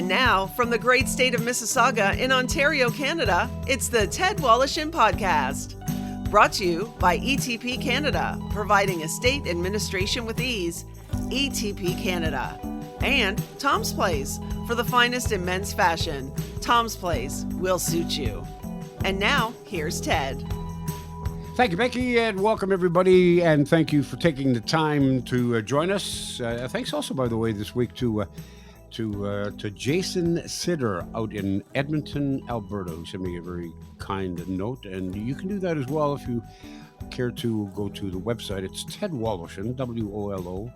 now, from the great state of Mississauga in Ontario, Canada, it's the Ted Wallachin Podcast. Brought to you by ETP Canada, providing estate administration with ease. ETP Canada. And Tom's Place, for the finest in men's fashion. Tom's Place will suit you. And now, here's Ted. Thank you, Becky, and welcome everybody, and thank you for taking the time to join us. Thanks also, by the way, this week to Jason Sitter out in Edmonton, Alberta, who sent me a very kind note, and you can do that as well if you care to go to the website. It's Ted Wallachin, WOLOSHYN,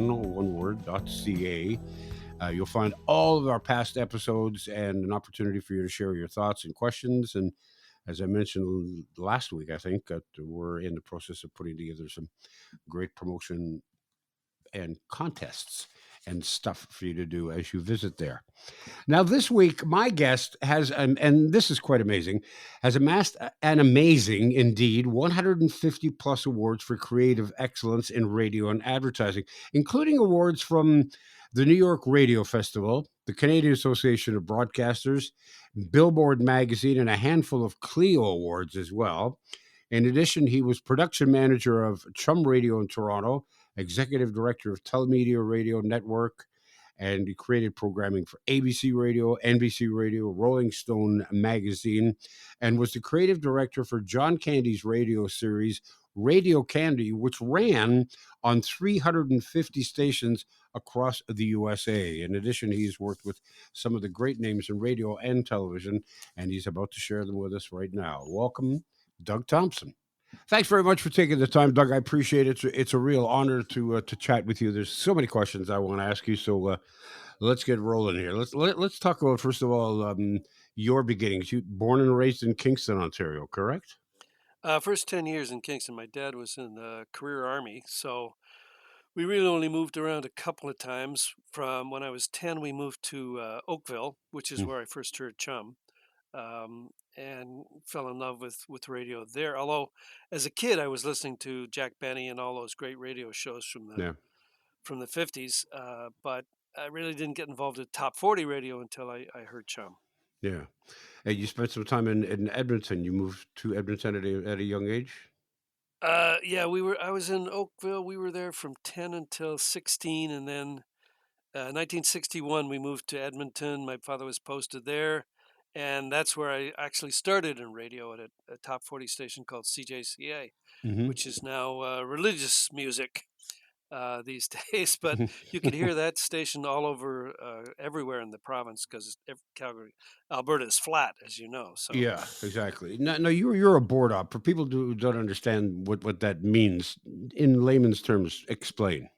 one word, .ca. You'll find all of our past episodes and an opportunity for you to share your thoughts and questions. And as I mentioned last week, I think that we're in the process of putting together some great promotion and contests and stuff for you to do as you visit there. Now, this week, my guest has, and this is quite amazing, has amassed an amazing, indeed, 150 plus awards for creative excellence in radio and advertising, including awards from the New York Radio Festival, the Canadian Association of Broadcasters, Billboard Magazine, and a handful of Clio Awards as well. In addition, he was production manager of Chum Radio in Toronto, executive director of Telemedia Radio Network, and he created programming for ABC Radio, NBC Radio, Rolling Stone Magazine, and was the creative director for John Kandy's radio series, Radio Kandy, which ran on 350 stations across the USA. In addition, he's worked with some of the great names in radio and television, and he's about to share them with us right now. Welcome, Doug Thompson. Thanks very much for taking the time, Doug. I appreciate it. It's a real honor to chat with you. There's so many questions I want to ask you, so let's get rolling here. Let's talk about, first of all, your beginnings. You born and raised in Kingston, Ontario, correct? First 10 years in Kingston. My dad was in the career army, so we really only moved around a couple of times. From when I was 10, we moved to Oakville, which is where I first heard Chum. And fell in love with radio there. Although, as a kid, I was listening to Jack Benny and all those great radio shows from the 50s. But I really didn't get involved in top 40 radio until I heard Chum. Yeah. Hey, you spent some time in Edmonton. You moved to Edmonton at a young age? Yeah, I was in Oakville. We were there from 10 until 16, and then 1961 we moved to Edmonton. My father was posted there. And that's where I actually started in radio at a top 40 station called CJCA, which is now religious music these days. But you can hear that station all over, everywhere in the province, because Calgary, Alberta is flat, as you know. So yeah, exactly. No, you're a board op. For people who don't understand what that means, in layman's terms, explain.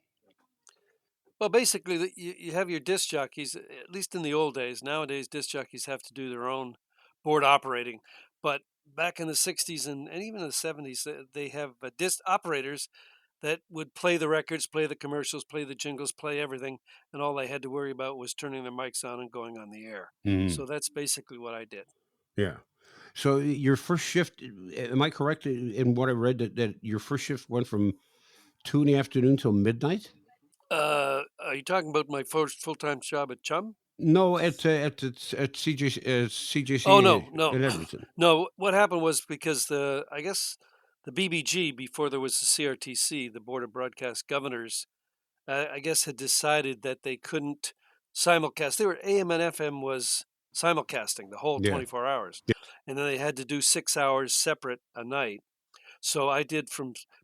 Well, basically, you have your disc jockeys, at least in the old days. Nowadays, disc jockeys have to do their own board operating. But back in the 60s and even in the 70s, they have disc operators that would play the records, play the commercials, play the jingles, play everything. And all they had to worry about was turning their mics on and going on the air. So that's basically what I did. Yeah. So your first shift, am I correct in what I read, that your first shift went from 2 in the afternoon till midnight? Are you talking about my first full-time job at Chum? No, at CJC. Oh, no. In Edmonton. No, what happened was because I guess the BBG, before there was the CRTC, the Board of Broadcast Governors, I guess had decided that they couldn't simulcast. They were AM and FM was simulcasting the whole 24 hours. Yeah. And then they had to do 6 hours separate a night. So I did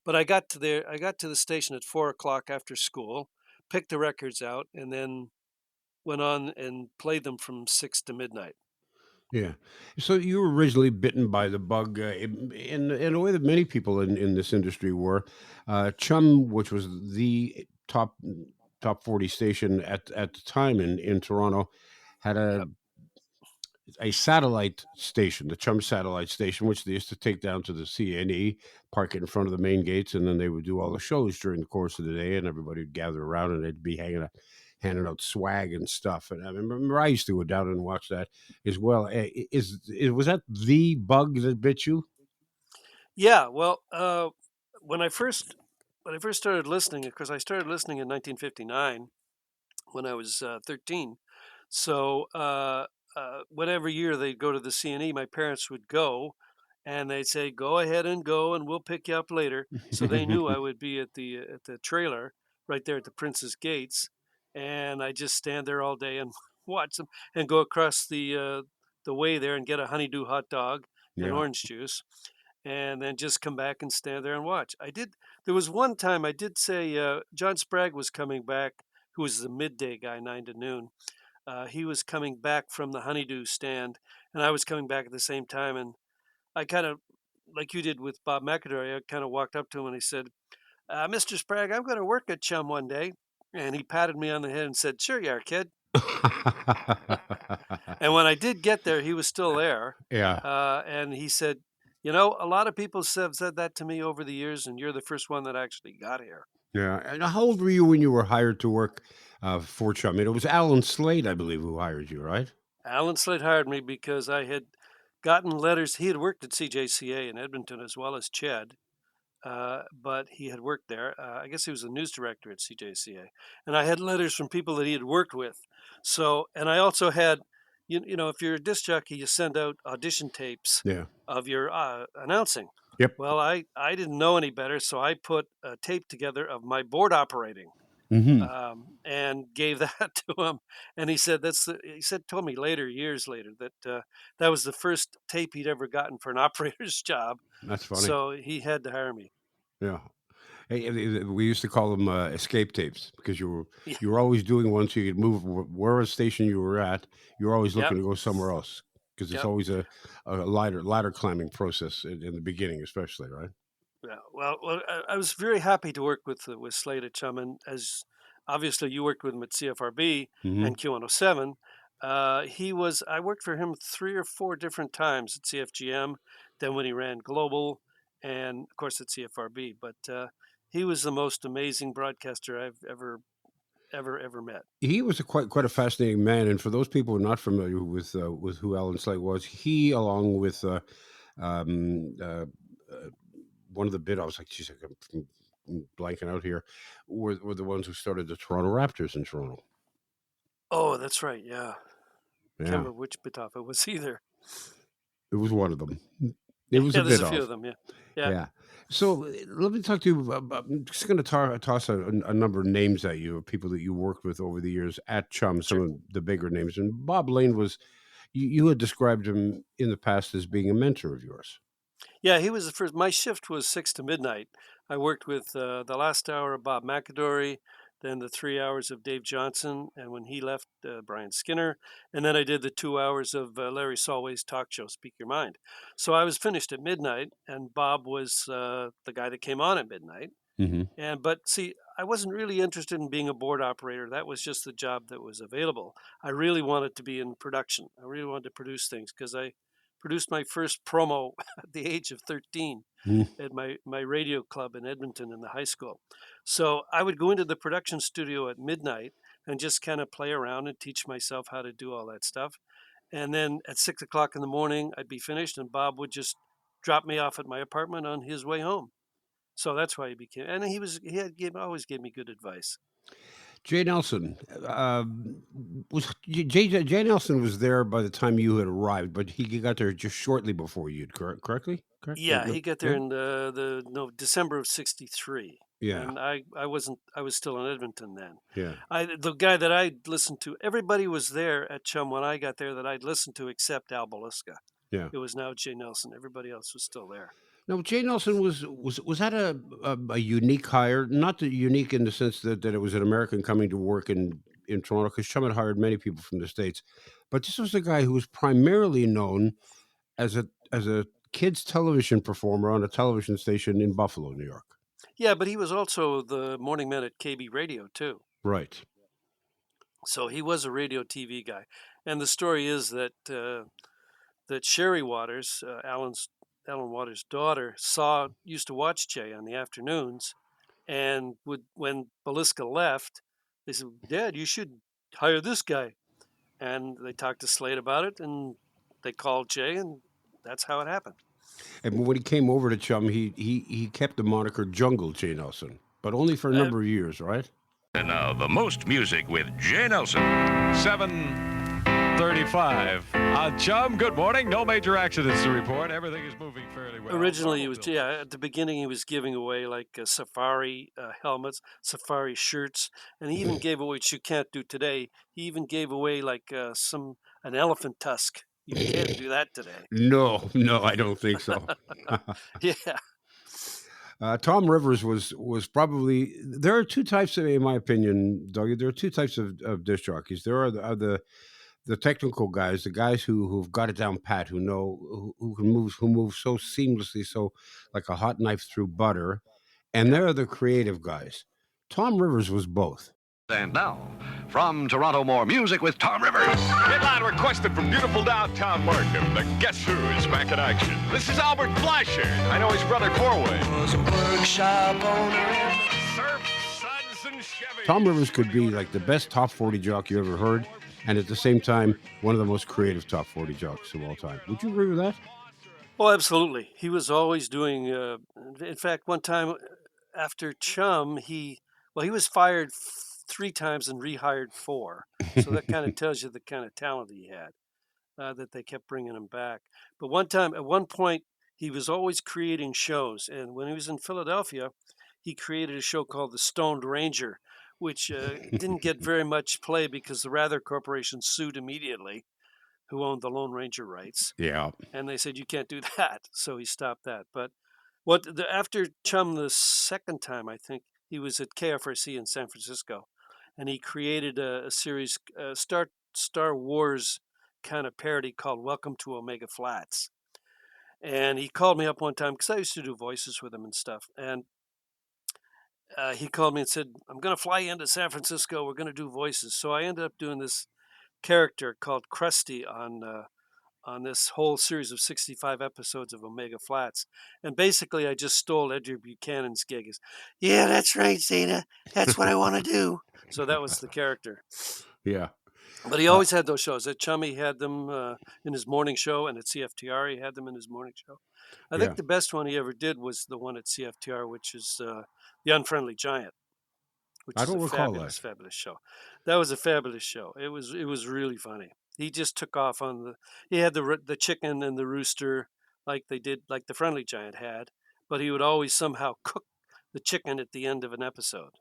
but I got to the station at 4:00 after school, picked the records out, and then went on and played them from 6 to midnight. Yeah. So you were originally bitten by the bug in a way that many people in this industry were. Chum, which was the top 40 station at the time in Toronto, had a satellite station, the Chum satellite station, which they used to take down to the CNE, park it in front of the main gates, and then they would do all the shows during the course of the day, and everybody would gather around, and they'd be handing out swag and stuff. And I remember I used to go down and watch that as well. Was that the bug that bit you? Yeah. Well, when I first started listening, because I started listening in 1959 when I was 13. So whatever year they'd go to the CNE, my parents would go, and they'd say, "Go ahead and go, and we'll pick you up later." So they knew I would be at the trailer right there at the Prince's Gates, and I just stand there all day and watch them, and go across the way there and get a honeydew hot dog and Yeah. orange juice, and then just come back and stand there and watch. I did. There was one time I did say John Sprague was coming back, who was the midday guy, 9 to noon. He was coming back from the honeydew stand, and I was coming back at the same time. And I kind of, like you did with Bob McIntyre, I kind of walked up to him and he said, "Mr. Sprague, I'm going to work at Chum one day." And he patted me on the head and said, "Sure you are, kid." And when I did get there, he was still there. Yeah. And he said, "You know, a lot of people have said that to me over the years, and you're the first one that actually got here." Yeah. And how old were you when you were hired to work for Chum? I mean, it was Alan Slade, I believe, who hired you, right? Alan Slade hired me because I had gotten letters. He had worked at CJCA in Edmonton as well as Ched, but he had worked there. I guess he was the news director at CJCA, and I had letters from people that he had worked with. So, and I also had, you know, if you're a disc jockey, you send out audition tapes Yeah. of your announcing. Yep. Well, I didn't know any better, so I put a tape together of my board operating, Hmm. and gave that to him. And he said he said told me later, years later, that that was the first tape he'd ever gotten for an operator's job. That's funny. So he had to hire me. Yeah. Hey, we used to call them escape tapes because Yeah, you were always doing one so you could move wherever station you were at. You were always yep, looking to go somewhere else because it's yep. always a ladder climbing process in the beginning, especially, right? Yeah. Well, I was very happy to work with Slade at Chum, and as obviously you worked with him at CFRB Hmm. and Q107. He was. I worked for him 3 or 4 different times at CFGM, then when he ran Global, and of course at CFRB. But he was the most amazing broadcaster I've ever met. He was quite a fascinating man, and for those people who are not familiar with who Alan Slade was, he along with um, uh, uh, one of the bit I was like, geez, I'm blanking out here, were the ones who started the Toronto Raptors in Toronto. Oh, that's right. Yeah, can't Yeah, remember which Bitoff it was either. it was one of them. It was a Yeah, there's bit a few of off. them. Yeah, yeah, Yeah. So let me talk to you. I'm just going to toss a number of names at you of people that you worked with over the years at Chum, some sure. of the bigger names. And Bob Lane was, you had described him in the past as being a mentor of yours. Yeah, he was the first. My shift was 6 to midnight. I worked with the last hour of Bob McAdory, then the 3 hours of Dave Johnson, and when he left, Brian Skinner, and then I did the 2 hours of Larry Solway's talk show, Speak Your Mind. So I was finished at midnight, and Bob was the guy that came on at midnight. Hmm. And but see, I wasn't really interested in being a board operator. That was just the job that was available. I really wanted to be in production. I really wanted to produce things because I produced my first promo at the age of 13 at my radio club in Edmonton in the high school. So I would go into the production studio at midnight and just kind of play around and teach myself how to do all that stuff. And then at 6 o'clock in the morning, I'd be finished, and Bob would just drop me off at my apartment on his way home. So that's why he became, and always gave me good advice. Jay Nelson was Jay Nelson was there by the time you had arrived, but he got there just shortly before you. Correctly? Correct? Yeah, he got there Yeah. in the no December of '63, Yeah. and I wasn't. I was still in Edmonton then. Yeah. The guy that I listened to, everybody was there at Chum when I got there that I'd listened to except Al Baliska. Yeah. It was now Jay Nelson. Everybody else was still there. Now, Jay Nelson was that a unique hire? Not the unique in the sense that it was an American coming to work in Toronto, because Chum had hired many people from the States, but this was a guy who was primarily known as a kids television performer on a television station in Buffalo, New York. Yeah, but he was also the morning man at KB Radio too. Right. So he was a radio TV guy. And the story is that that Sherry Waters, Alan Waters' daughter, used to watch Jay on the afternoons, and when Baliska left, they said, "Dad, you should hire this guy." And they talked to Slade about it, and they called Jay, and that's how it happened. And when he came over to Chum, he kept the moniker Jungle Jay Nelson, but only for a Uh, number of years, right? And now the most music with Jay Nelson. 7 7:35. Chum, good morning. No major accidents to report. Everything is moving fairly well. Originally, it Normal was build. at the beginning he was giving away like safari helmets, safari shirts, and he even gave away, which you can't do today. He even gave away like an elephant tusk. You can't do that today. No, no, I don't think so. Yeah. Tom Rivers was probably there are two types of, in my opinion, Doug. There are two types of disc jockeys. There are the technical guys, the guys who've got it down pat, who know who can move so seamlessly, so like a hot knife through butter, and Yeah. there are the creative guys. Tom Rivers was both. And now, from Toronto, more music with Tom Rivers. Headline requested from beautiful downtown Markham. The Guess Who is back in action. This is Albert Fleischer. I know his brother Corway. Surf, Suns, and Chevy. Tom Rivers could be like the best top 40 jock you ever heard, and at the same time, one of the most creative top 40 jocks of all time. Would you agree with that? Oh, absolutely. He was always doing. In fact, one time after Chum, he was fired 3 times and rehired 4. So that kind of tells you the kind of talent he had. That they kept bringing him back. But at one point, he was always creating shows. And when he was in Philadelphia, he created a show called The Stoned Ranger, which didn't get very much play because the Rather Corporation sued immediately, who owned the Lone Ranger rights. Yeah. And they said, you can't do that. So he stopped that. But after Chum the second time, I think, he was at KFRC in San Francisco. And he created a series, Star Wars kind of parody called Welcome to Omega Flats. And he called me up one time because I used to do voices with him and stuff. And he called me and said, I'm going to fly you into San Francisco. We're going to do voices. So I ended up doing this character called Krusty on this whole series of 65 episodes of Omega Flats. And basically, I just stole Edgar Buchanan's gig. Yeah, that's right, Zeta. That's what I want to do. So that was the character. Yeah. But he always had those shows. At Chum, he had them in his morning show, and at CFTR, he had them in his morning show. I think Yeah. the best one he ever did was the one at CFTR, which is The Unfriendly Giant, which I is a don't recall fabulous, that. fabulous show. That was a fabulous show. It was really funny. He just took off on he had the chicken and the rooster like the Friendly Giant had, but he would always somehow cook the chicken at the end of an episode.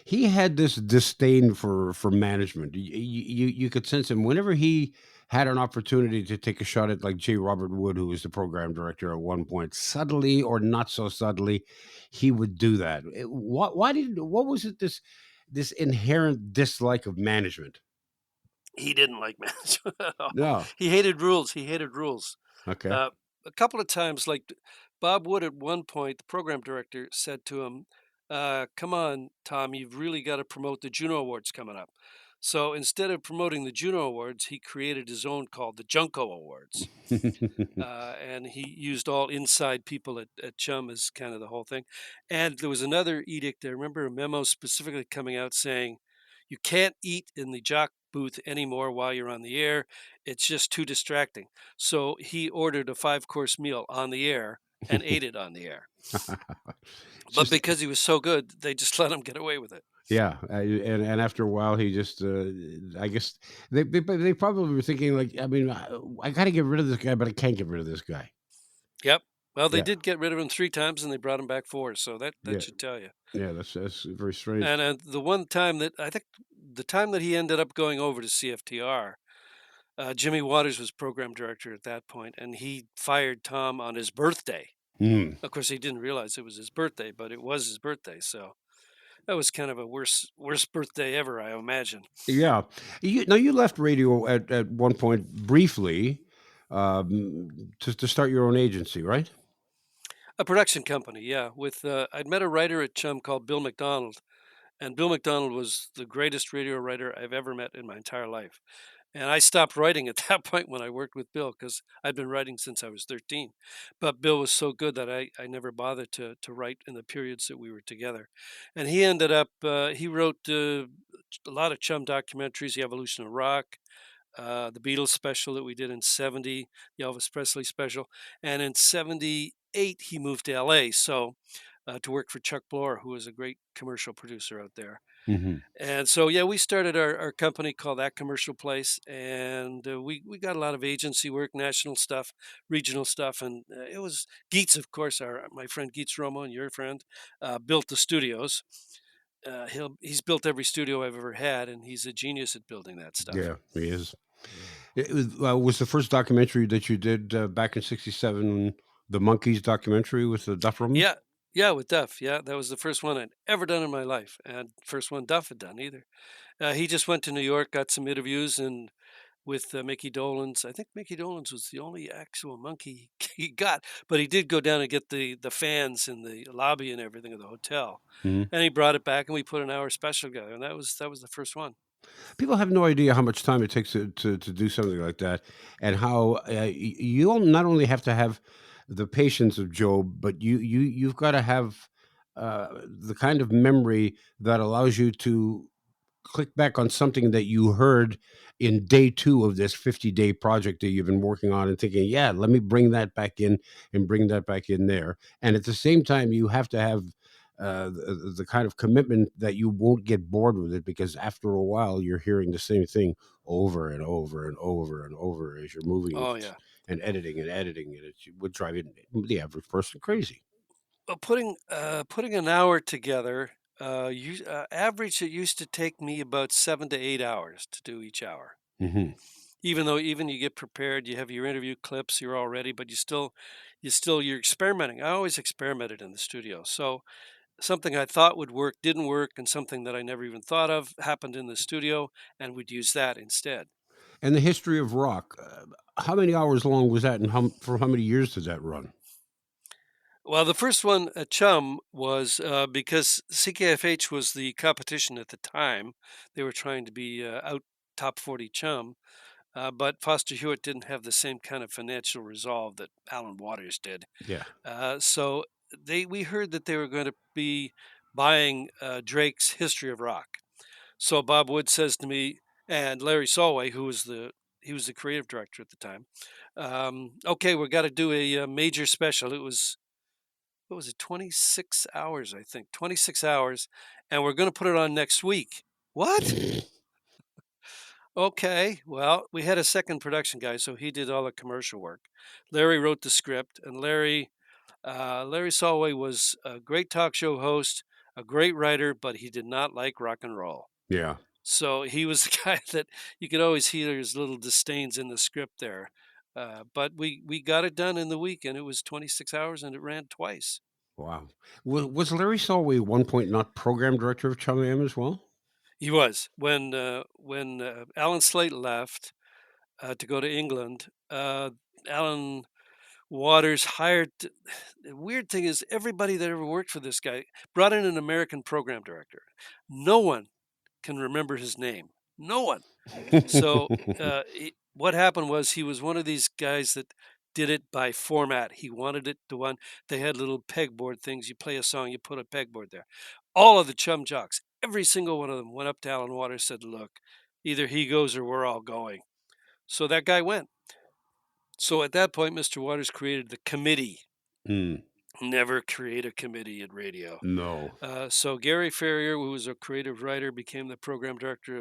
He had this disdain for management. You could sense him whenever he had an opportunity to take a shot at like J. Robert Wood, who was the program director at one point, subtly or not so subtly, he would do that. What was it this inherent dislike of management? He didn't like management at all. No. He hated rules. He hated rules. Okay. A couple of times, like Bob Wood at one point, the program director said to him, come on, Tom, you've really got to promote the Juno Awards coming up. So instead of promoting the Juno Awards, he created his own called the Junko Awards. And he used all inside people at Chum as kind of the whole thing. And there was another edict. I remember a memo specifically coming out saying, you can't eat in the jock booth anymore while you're on the air. It's just too distracting. So he ordered a 5-course meal on the air and ate it on the air. But because he was so good, they just let him get away with it. Yeah, and after a while, he just I guess they probably were thinking like, I mean, I got to get rid of this guy, but I can't get rid of this guy. Yep. Well, they Yeah. did get rid of him 3 times, and they brought him back 4. So that Yeah. should tell you. Yeah, that's very strange. And the one time that I think the time that he ended up going over to CFTR, Jimmy Waters was program director at that point, and he fired Tom on his birthday. Hmm. Of course, he didn't realize it was his birthday, but it was his birthday. So that was kind of a worst birthday ever, I imagine. Yeah. You left radio at one point briefly to start your own agency, right? A production company, yeah. With I'd met a writer at Chum called Bill McDonald, and Bill McDonald was the greatest radio writer I've ever met in my entire life. And I stopped writing at that point when I worked with Bill because I'd been writing since I was 13. But Bill was so good that I never bothered to write in the periods that we were together. And he ended up, he wrote a lot of Chum documentaries, The Evolution of Rock, the Beatles special that we did in 70, the Elvis Presley special. And in 78, he moved to LA. So to work for Chuck Bloor, who was a great commercial producer out there. Hmm. And so, yeah, we started our company called That Commercial Place, and we got a lot of agency work, national stuff, regional stuff, and it was Geets, of course, my friend Geets Romo and your friend built the studios. He's built every studio I've ever had, and he's a genius at building that stuff. Yeah, he is. Was the first documentary that you did back in '67 the Monkeys documentary with the Duffrums? Yeah, yeah, with Duff. Yeah, that was the first one I'd ever done in my life, and first one Duff had done either. He just went to New York, got some interviews, and with Mickey Dolenz. I think Mickey Dolenz was the only actual monkey he got, but he did go down and get the fans in the lobby and everything of the hotel, Hmm. and he brought it back, and we put an hour special together, and that was the first one. People have no idea how much time it takes to do something like that, and how you not only have to have the patience of Job, but you've got to have the kind of memory that allows you to click back on something that you heard in day two of this 50-day project that you've been working on and thinking, yeah, let me bring that back in and bring that back in there. And at the same time, you have to have the kind of commitment that you won't get bored with it, because after a while, you're hearing the same thing over and over and over and over as you're moving Oh it yeah. and editing and editing. And it would drive the average person crazy. Well, putting an hour together, average it used to take me about 7 to 8 hours to do each hour. Hmm. Even though even you get prepared, you have your interview clips, you're all ready, but you're experimenting. I always experimented in the studio. So something I thought would work didn't work, and something that I never even thought of happened in the studio, and we'd use that instead. And the history of rock. How many hours long was that, and for how many years did that run? Well, the first one, Chum, was because CKFH was the competition at the time. They were trying to be out top 40 Chum, but Foster Hewitt didn't have the same kind of financial resolve that Alan Waters did. Yeah. So we heard that they were going to be buying Drake's History of Rock. So Bob Wood says to me, and Larry Solway, he was the creative director at the time. Okay, we got to do a major special. It was what was it, 26 hours, I think, 26 hours, and we're going to put it on next week. What? Okay, well, we had a second production guy, so he did all the commercial work. Larry wrote the script, and Larry Solway was a great talk show host, a great writer, but he did not like rock and roll. Yeah. So he was the guy that you could always hear his little disdains in the script there. But we got it done in the week, and it was 26 hours, and it ran twice. Wow. Was Larry Solway at one point not program director of Chum AM as well? He was when Alan Slate left to go to England. Alan Waters hired. The weird thing is, everybody that ever worked for this guy brought in an American program director. No one can remember his name. No one. So what happened was he was one of these guys that did it by format. He wanted it to one. They had little pegboard things. You play a song, you put a pegboard there. All of the Chum Jocks, every single one of them went up to Alan Waters, said, "Look, either he goes or we're all going." So that guy went. So at that point, Mr. Waters created the committee. Mm, Never create a committee at radio. no. So Gary Ferrier, who was a creative writer, became the program director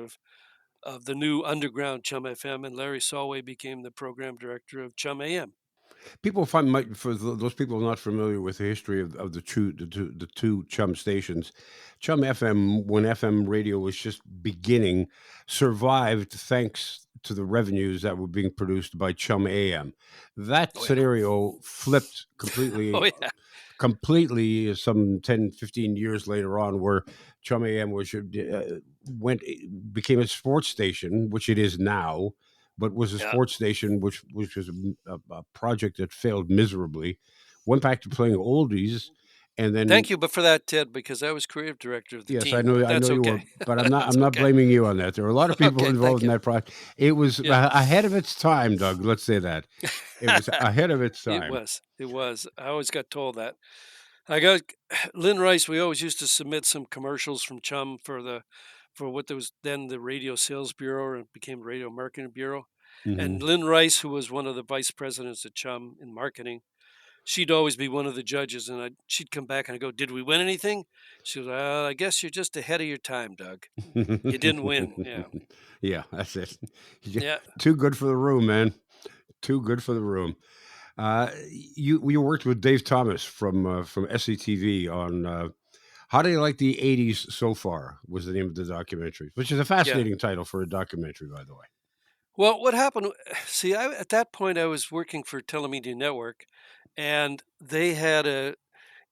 of the new underground Chum FM, and Larry Solway became the program director of Chum AM. People find might for those people not familiar with the history of the two Chum stations. Chum FM, when FM radio was just beginning, survived thanks to the revenues that were being produced by Chum AM. That Oh yeah, scenario flipped oh completely, yeah, some 10, 15 years later on, where Chum AM was went became a sports station, which it is now, but was a yeah. sports station which was a project that failed miserably. Went back to playing oldies, and then Thank you, but for that, Ted, because I was creative director of the yes, team. But I know that's you were, okay. but That's I'm not okay. blaming you on that. There were a lot of people Okay, thank involved in you. that project. It was Yeah, ahead of its time, Doug. Let's say that it was ahead of its it time. was. It was. I always got told that. I got Lynn Rice. We always used to submit some commercials from Chum for what there was then the Radio Sales Bureau, and it became Radio Marketing Bureau. Hmm. And Lynn Rice, who was one of the vice presidents at Chum in marketing, she'd always be one of the judges, and she'd come back and I go, "Did we win anything?" She goes, "I guess you're just ahead of your time, Doug. You didn't win." Yeah, Yeah, that's it. yeah, Too good for the room, man. Too good for the room. You worked with Dave Thomas from SCTV on How Do You Like the '80s So Far was the name of the documentary, which is a yeah. fascinating title for a documentary, by the way. Well, what happened? See, at that point I was working for Telemedia Network, and they had a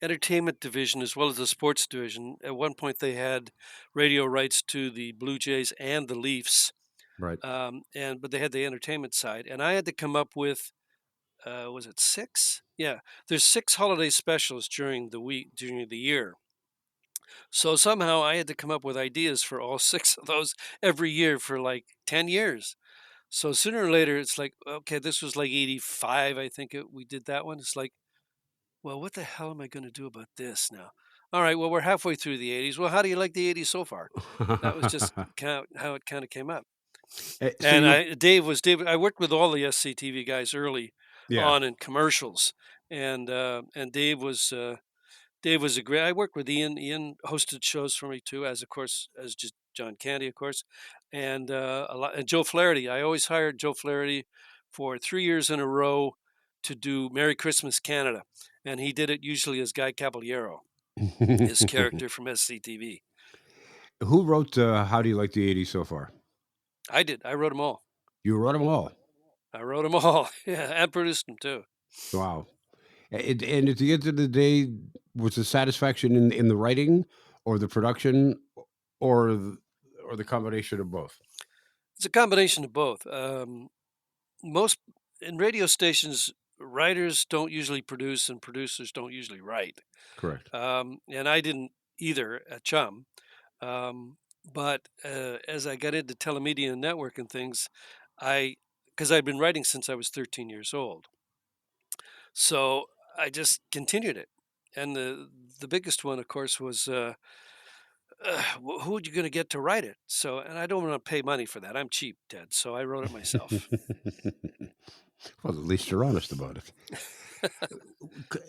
entertainment division as well as a sports division. At one point, they had radio rights to the Blue Jays and the Leafs, Right. and but they had the entertainment side, and I had to come up with was it six? Yeah, there's six holiday specials during the week during the year. So somehow I had to come up with ideas for all six of those every year for like 10 years. So sooner or later, it's like, okay, this was like '85, I think we did that one. It's like, well, what the hell am I going to do about this now? All right, well, we're halfway through the '80s. Well, how do you like the '80s so far? That was just kind of how it kind of came up. So And you, Dave. I worked with all the SCTV guys early yeah. on in commercials, and Dave was a great. I worked with Ian. Ian hosted shows for me too, as of course as just John Candy, of course, and a lot. And Joe Flaherty. I always hired Joe Flaherty for 3 years in a row to do Merry Christmas Canada, and he did it usually as Guy Caballero, his character from SCTV. Who wrote How Do You Like the '80s So Far? I did. I wrote them all. You wrote them all. I wrote them all. Yeah, and produced them too. Wow. And at the end of the day, was the satisfaction in the writing or the production or or the combination of both? It's a combination of both. Most in radio stations, writers don't usually produce, and producers don't usually write. Correct. And I didn't either at Chum. Um, but as I got into telemedia and network and things, I because I'd been writing since I was 13 years old, so I just continued it. And the biggest one, of course, was who are you going to get to write it? So, and I don't want to pay money for that. I'm cheap, Ted. So I wrote it myself. Well, at least you're honest about it. C-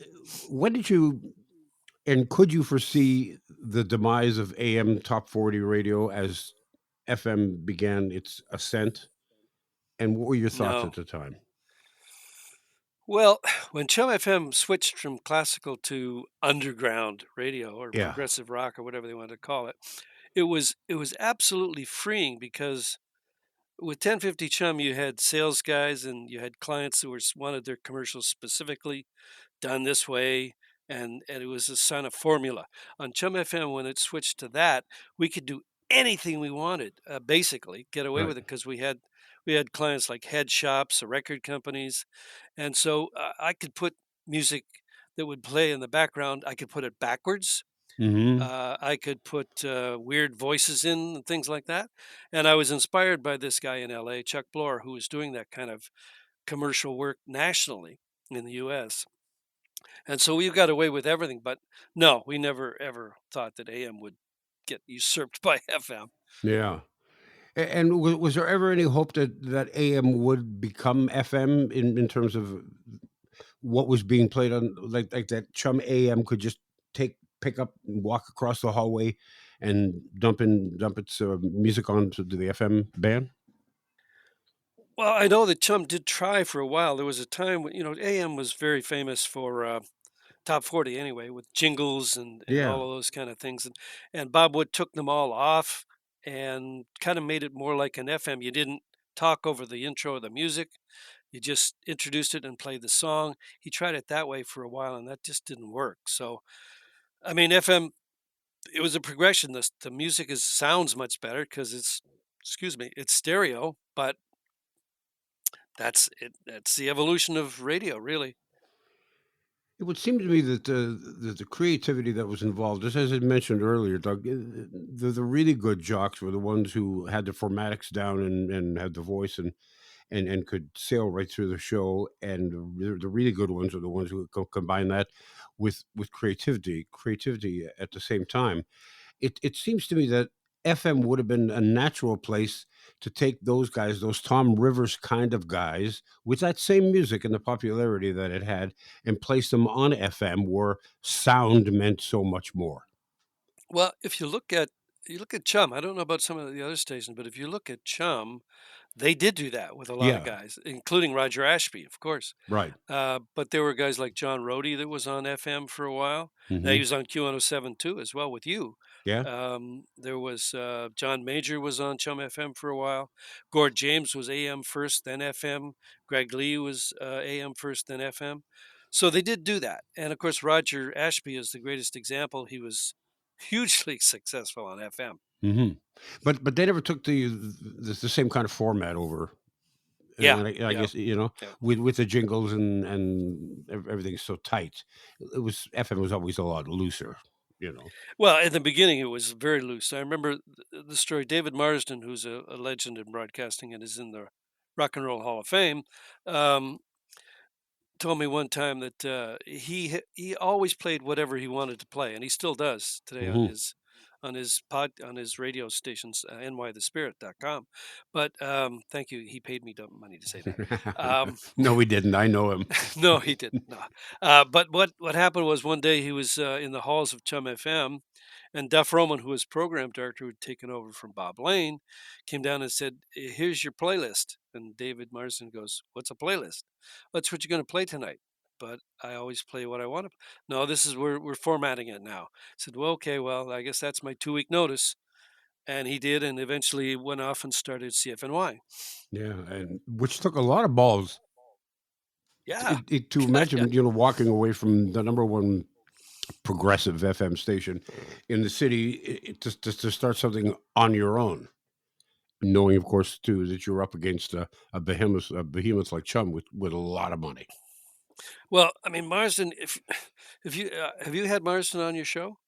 When did you and could you foresee the demise of AM top 40 radio as FM began its ascent? And what were your thoughts at No. the time? Well, when Chum FM switched from classical to underground radio or Yeah. progressive rock or whatever they wanted to call it, it was absolutely freeing because with 1050 Chum you had sales guys and you had clients who wanted their commercials specifically done this way, and it was a sign of formula. On Chum FM, when it switched to that, we could do anything we wanted, basically get away Right. with it because we had clients like head shops or record companies, and so I could put music that would play in the background. I could put it backwards. Hmm. I could put weird voices in and things like that. And I was inspired by this guy in LA, Chuck Bloor, who was doing that kind of commercial work nationally in the US. And so we got away with everything, but no, we never ever thought that AM would get usurped by FM. Yeah. And was there ever any hope that AM would become FM in terms of what was being played on, like that Chum AM could just pick up and walk across the hallway and dump its music onto the FM band? Well, I know that Chum did try for a while. There was a time when, AM was very famous for top 40 anyway, with jingles and Yeah. all of those kind of things. And Bob Wood took them all off and kind of made it more like an FM. You didn't talk over the intro of the music. You just introduced it and played the song. He tried it that way for a while, and that just didn't work. So, I mean, FM, it was a progression. The music sounds much better because excuse me, it's stereo. But that's it. That's the evolution of radio, really. It would seem to me that the creativity that was involved, just as I mentioned earlier, Doug, the really good jocks were the ones who had the formatics down and had the voice and could sail right through the show. And the really good ones are the ones who combine that with creativity at the same time. It seems to me that FM would have been a natural place to take those guys, those Tom Rivers kind of guys, with that same music and the popularity that it had, and place them on FM where sound meant so much more. Well, if you look at Chum, I don't know about some of the other stations, but if you look at Chum, they did do that with a lot of Yeah, guys, including Roger Ashby, of course. right. But there were guys like John Rhodey that was on FM for a while. Now he Hmm. was on Q107 too, as well with you. Yeah. There was John Major was on Chum FM for a while. Gord James was AM first, then FM. Greg Lee was AM first, then FM. So they did do that. And of course, Roger Ashby is the greatest example. He was hugely successful on FM. Hmm. But they never took the same kind of format over. Yeah, And I yeah, guess yeah. with the jingles and everything's so tight, it was FM was always a lot looser. You know. Well, in the beginning, it was very loose. I remember the story. David Marsden, who's a legend in broadcasting and is in the Rock and Roll Hall of Fame, um, told me one time that he always played whatever he wanted to play, and he still does today Hmm. on his radio stations, nythespirit.com. But thank you. He paid me money to say that. Um, No, we didn't. I know him. no, he didn't. No. But what happened was one day he was in the halls of Chum FM, and Duff Roman, who was program director, who had taken over from Bob Lane, came down and said, "Here's your playlist." And David Marsden goes, "What's a playlist?" "That's what you're going to play tonight." "But I always play what I want to." "No, this is we're formatting it now." I said, "Well, okay, well, I guess that's my 2 week notice." And he did, and eventually went off and started CFNY. Yeah, and which took a lot of balls Yeah, to yeah. imagine, walking away from the number one progressive FM station in the city to start something on your own, knowing, of course, too, that you're up against a behemoth like Chum with a lot of money. Well, I mean, Marsden, if you have you had Marsden on your show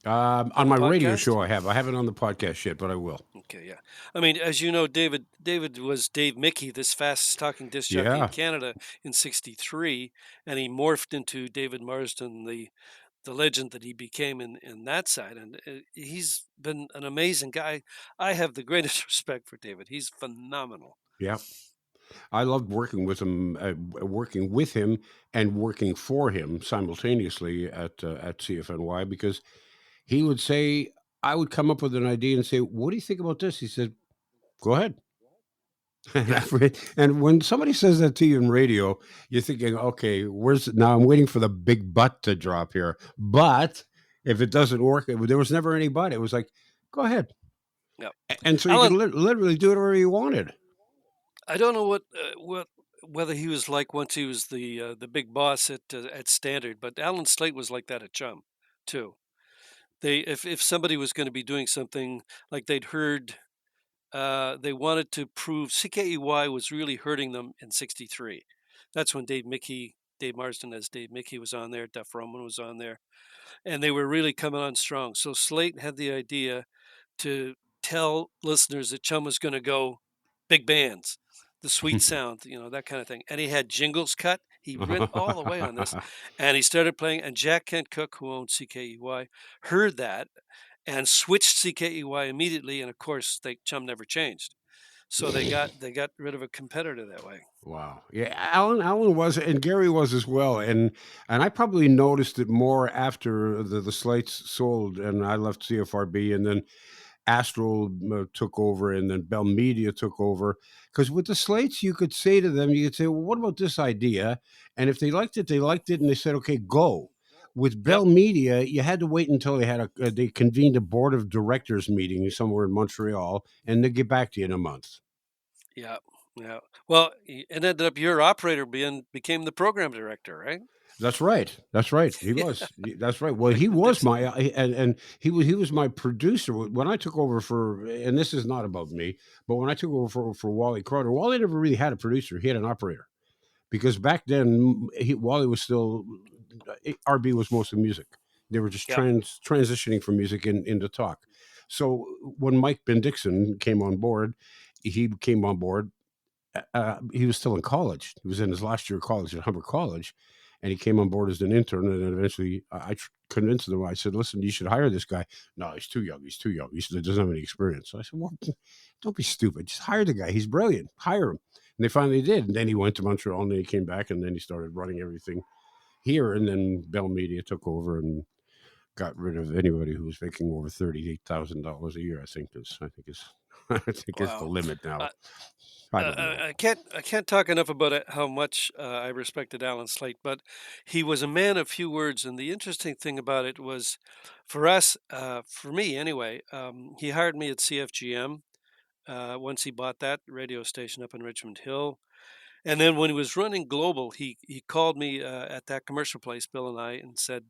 on On the my radio podcast? show, I haven't on the podcast yet, but I will. Okay, yeah. I mean, as you know, David was Dave Mickey, this fastest talking disc jockey in Yeah, Canada in '63, and he morphed into David Marsden, the legend that he became in that side. And he's been an amazing guy. I have the greatest respect for David. He's phenomenal. yeah. I loved working with him and working for him simultaneously at CFNY, because he would say, I would come up with an idea and say, "What do you think about this?" He said, "Go ahead." Yeah, And when somebody says that to you in radio, you're thinking, "Okay, where's now? I'm waiting for the big butt to drop here." But if it doesn't work, there was never any but. It was like, "Go ahead," yeah. and so you could Alan, literally do whatever you wanted. I don't know what whether he was like once he was the big boss at Standard, but Alan Slate was like that at Chum, too. They if somebody was going to be doing something like they'd heard, they wanted to prove CKEY was really hurting them in '63. That's when Dave Marsden as Dave Mickey was on there, Duff Roman was on there, and they were really coming on strong. So Slate had the idea to tell listeners that Chum was going to go big bands, the sweet sound, that kind of thing. And he had jingles cut. He went all the way on this, and he started playing. And Jack Kent Cook, who owned CKEY, heard that and switched CKEY immediately. And of course, Chum never changed. So they got rid of a competitor that way. Wow. Yeah, Alan was, and Gary was as well. And I probably noticed it more after the Slates sold and I left CFRB, and then Astral took over, and then Bell Media took over. Because with the Slates, you could say to them, you could say, "Well, what about this idea?" And if they liked it, they liked it, and they said, "Okay, go." With Yep. Bell Media, you had to wait until they convened a board of directors meeting somewhere in Montreal, and they get back to you in a month. Yeah. Yeah. Well, it ended up your operator became the program director, right? That's right. That's right. He Yeah. was. That's right. Well, he Michael was Dixon. my and he was my producer when I took over for. And this is not about me, but when I took over for Wally Crowder, Wally never really had a producer. He had an operator, because back then Wally was still RB was mostly music. They were just Yep. transitioning from music into talk. So when Mike Ben Dixon came on board, he came on board. He was still in college. He was in his last year of college at Humber College, and he came on board as an intern. And then eventually, convinced him. I said, "Listen, you should hire this guy." No, he's too young. He's too young. He doesn't have any experience. So I said, "Well, don't be stupid. Just hire the guy. He's brilliant. Hire him." And they finally did. And then he went to Montreal, and then he came back, and then he started running everything here. And then Bell Media took over and got rid of anybody who was making over $38,000 a year. I think is I think is the Wow. limit now. Uh, I don't know. I can't talk enough about it, how much I respected Alan Slate, but he was a man of few words. And the interesting thing about it was, for us, for me anyway, he hired me at CFGM once he bought that radio station up in Richmond Hill. And then when he was running global, he called me at that commercial place, Bill and I, and said,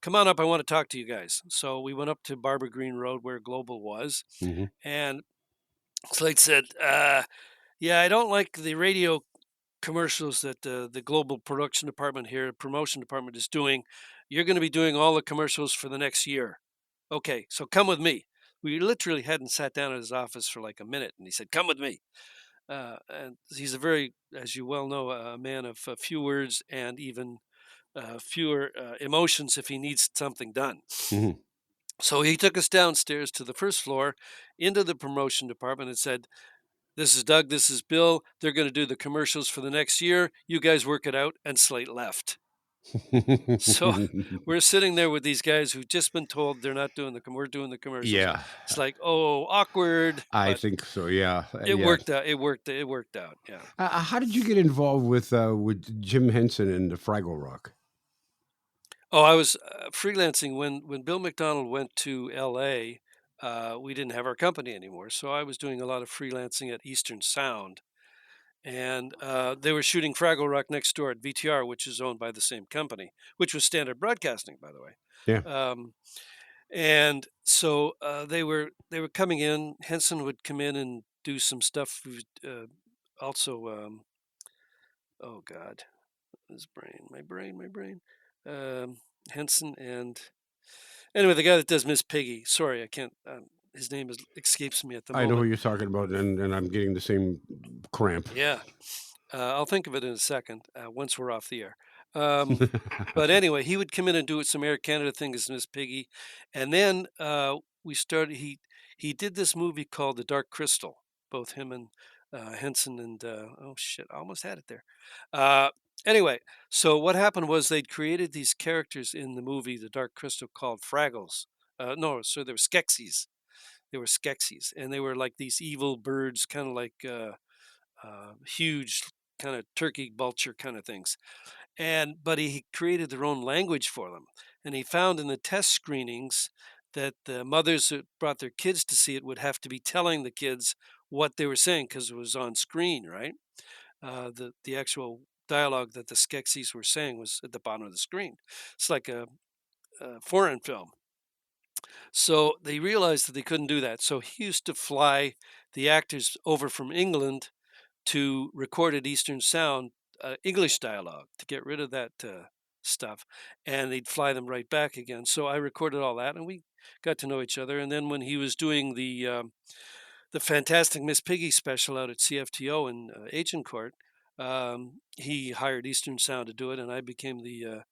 "Come on up, I want to talk to you guys." So we went up to Barbara Green Road where Global was, Hmm. and Slate said, "Yeah, I don't like the radio commercials that the global production department here, promotion department is doing. You're going to be doing all the commercials for the next year. Okay, so come with me." We literally hadn't sat down at his office for like a minute, and he said, "Come with me." And he's a very, as you well know, a man of few words and even fewer emotions if he needs something done. Hmm. So he took us downstairs to the first floor into the promotion department and said, "This is Doug, this is Bill. They're going to do the commercials for the next year. You guys work it out." And Slate left. So we're sitting there with these guys who've just been told they're not doing we're doing the commercials. Yeah, It's like, oh, awkward, I but think so. Yeah, it yeah. worked out. It worked out. Yeah. How did you get involved with Jim Henson and the Fraggle Rock? Oh, I was freelancing when Bill McDonald went to L.A. We didn't have our company anymore, so I was doing a lot of freelancing at Eastern Sound, and they were shooting Fraggle Rock next door at VTR, which is owned by the same company, which was Standard Broadcasting, by the way. Yeah. And so they were coming in. Henson would come in and do some stuff. Also, oh God, my brain. Henson and anyway, the guy that does Miss Piggy. Sorry, I can't. His name escapes me at the I know who moment. you're talking about, and I'm getting the same cramp. Yeah, I'll think of it in a second once we're off the air. But anyway, he would come in and do some Air Canada thing as Miss Piggy, and then we started. He did this movie called The Dark Crystal. Both him and Henson and oh shit, I almost had it there. Anyway, so what happened was they'd created these characters in the movie The Dark Crystal called Fraggles. No, so they were Skeksis. They were Skeksis, and they were like these evil birds, kind of like huge, kind of turkey vulture kind of things. But he created their own language for them, and he found in the test screenings that the mothers that brought their kids to see it would have to be telling the kids what they were saying because it was on screen, right? The actual dialogue that the Skeksis were saying was at the bottom of the screen. It's like a foreign film. So they realized that they couldn't do that. So he used to fly the actors over from England to record at Eastern Sound English dialogue to get rid of that stuff, and they'd fly them right back again. So I recorded all that, and we got to know each other. And then when he was doing the Fantastic Miss Piggy special out at CFTO in Agincourt, he hired Eastern Sound to do it, and I became the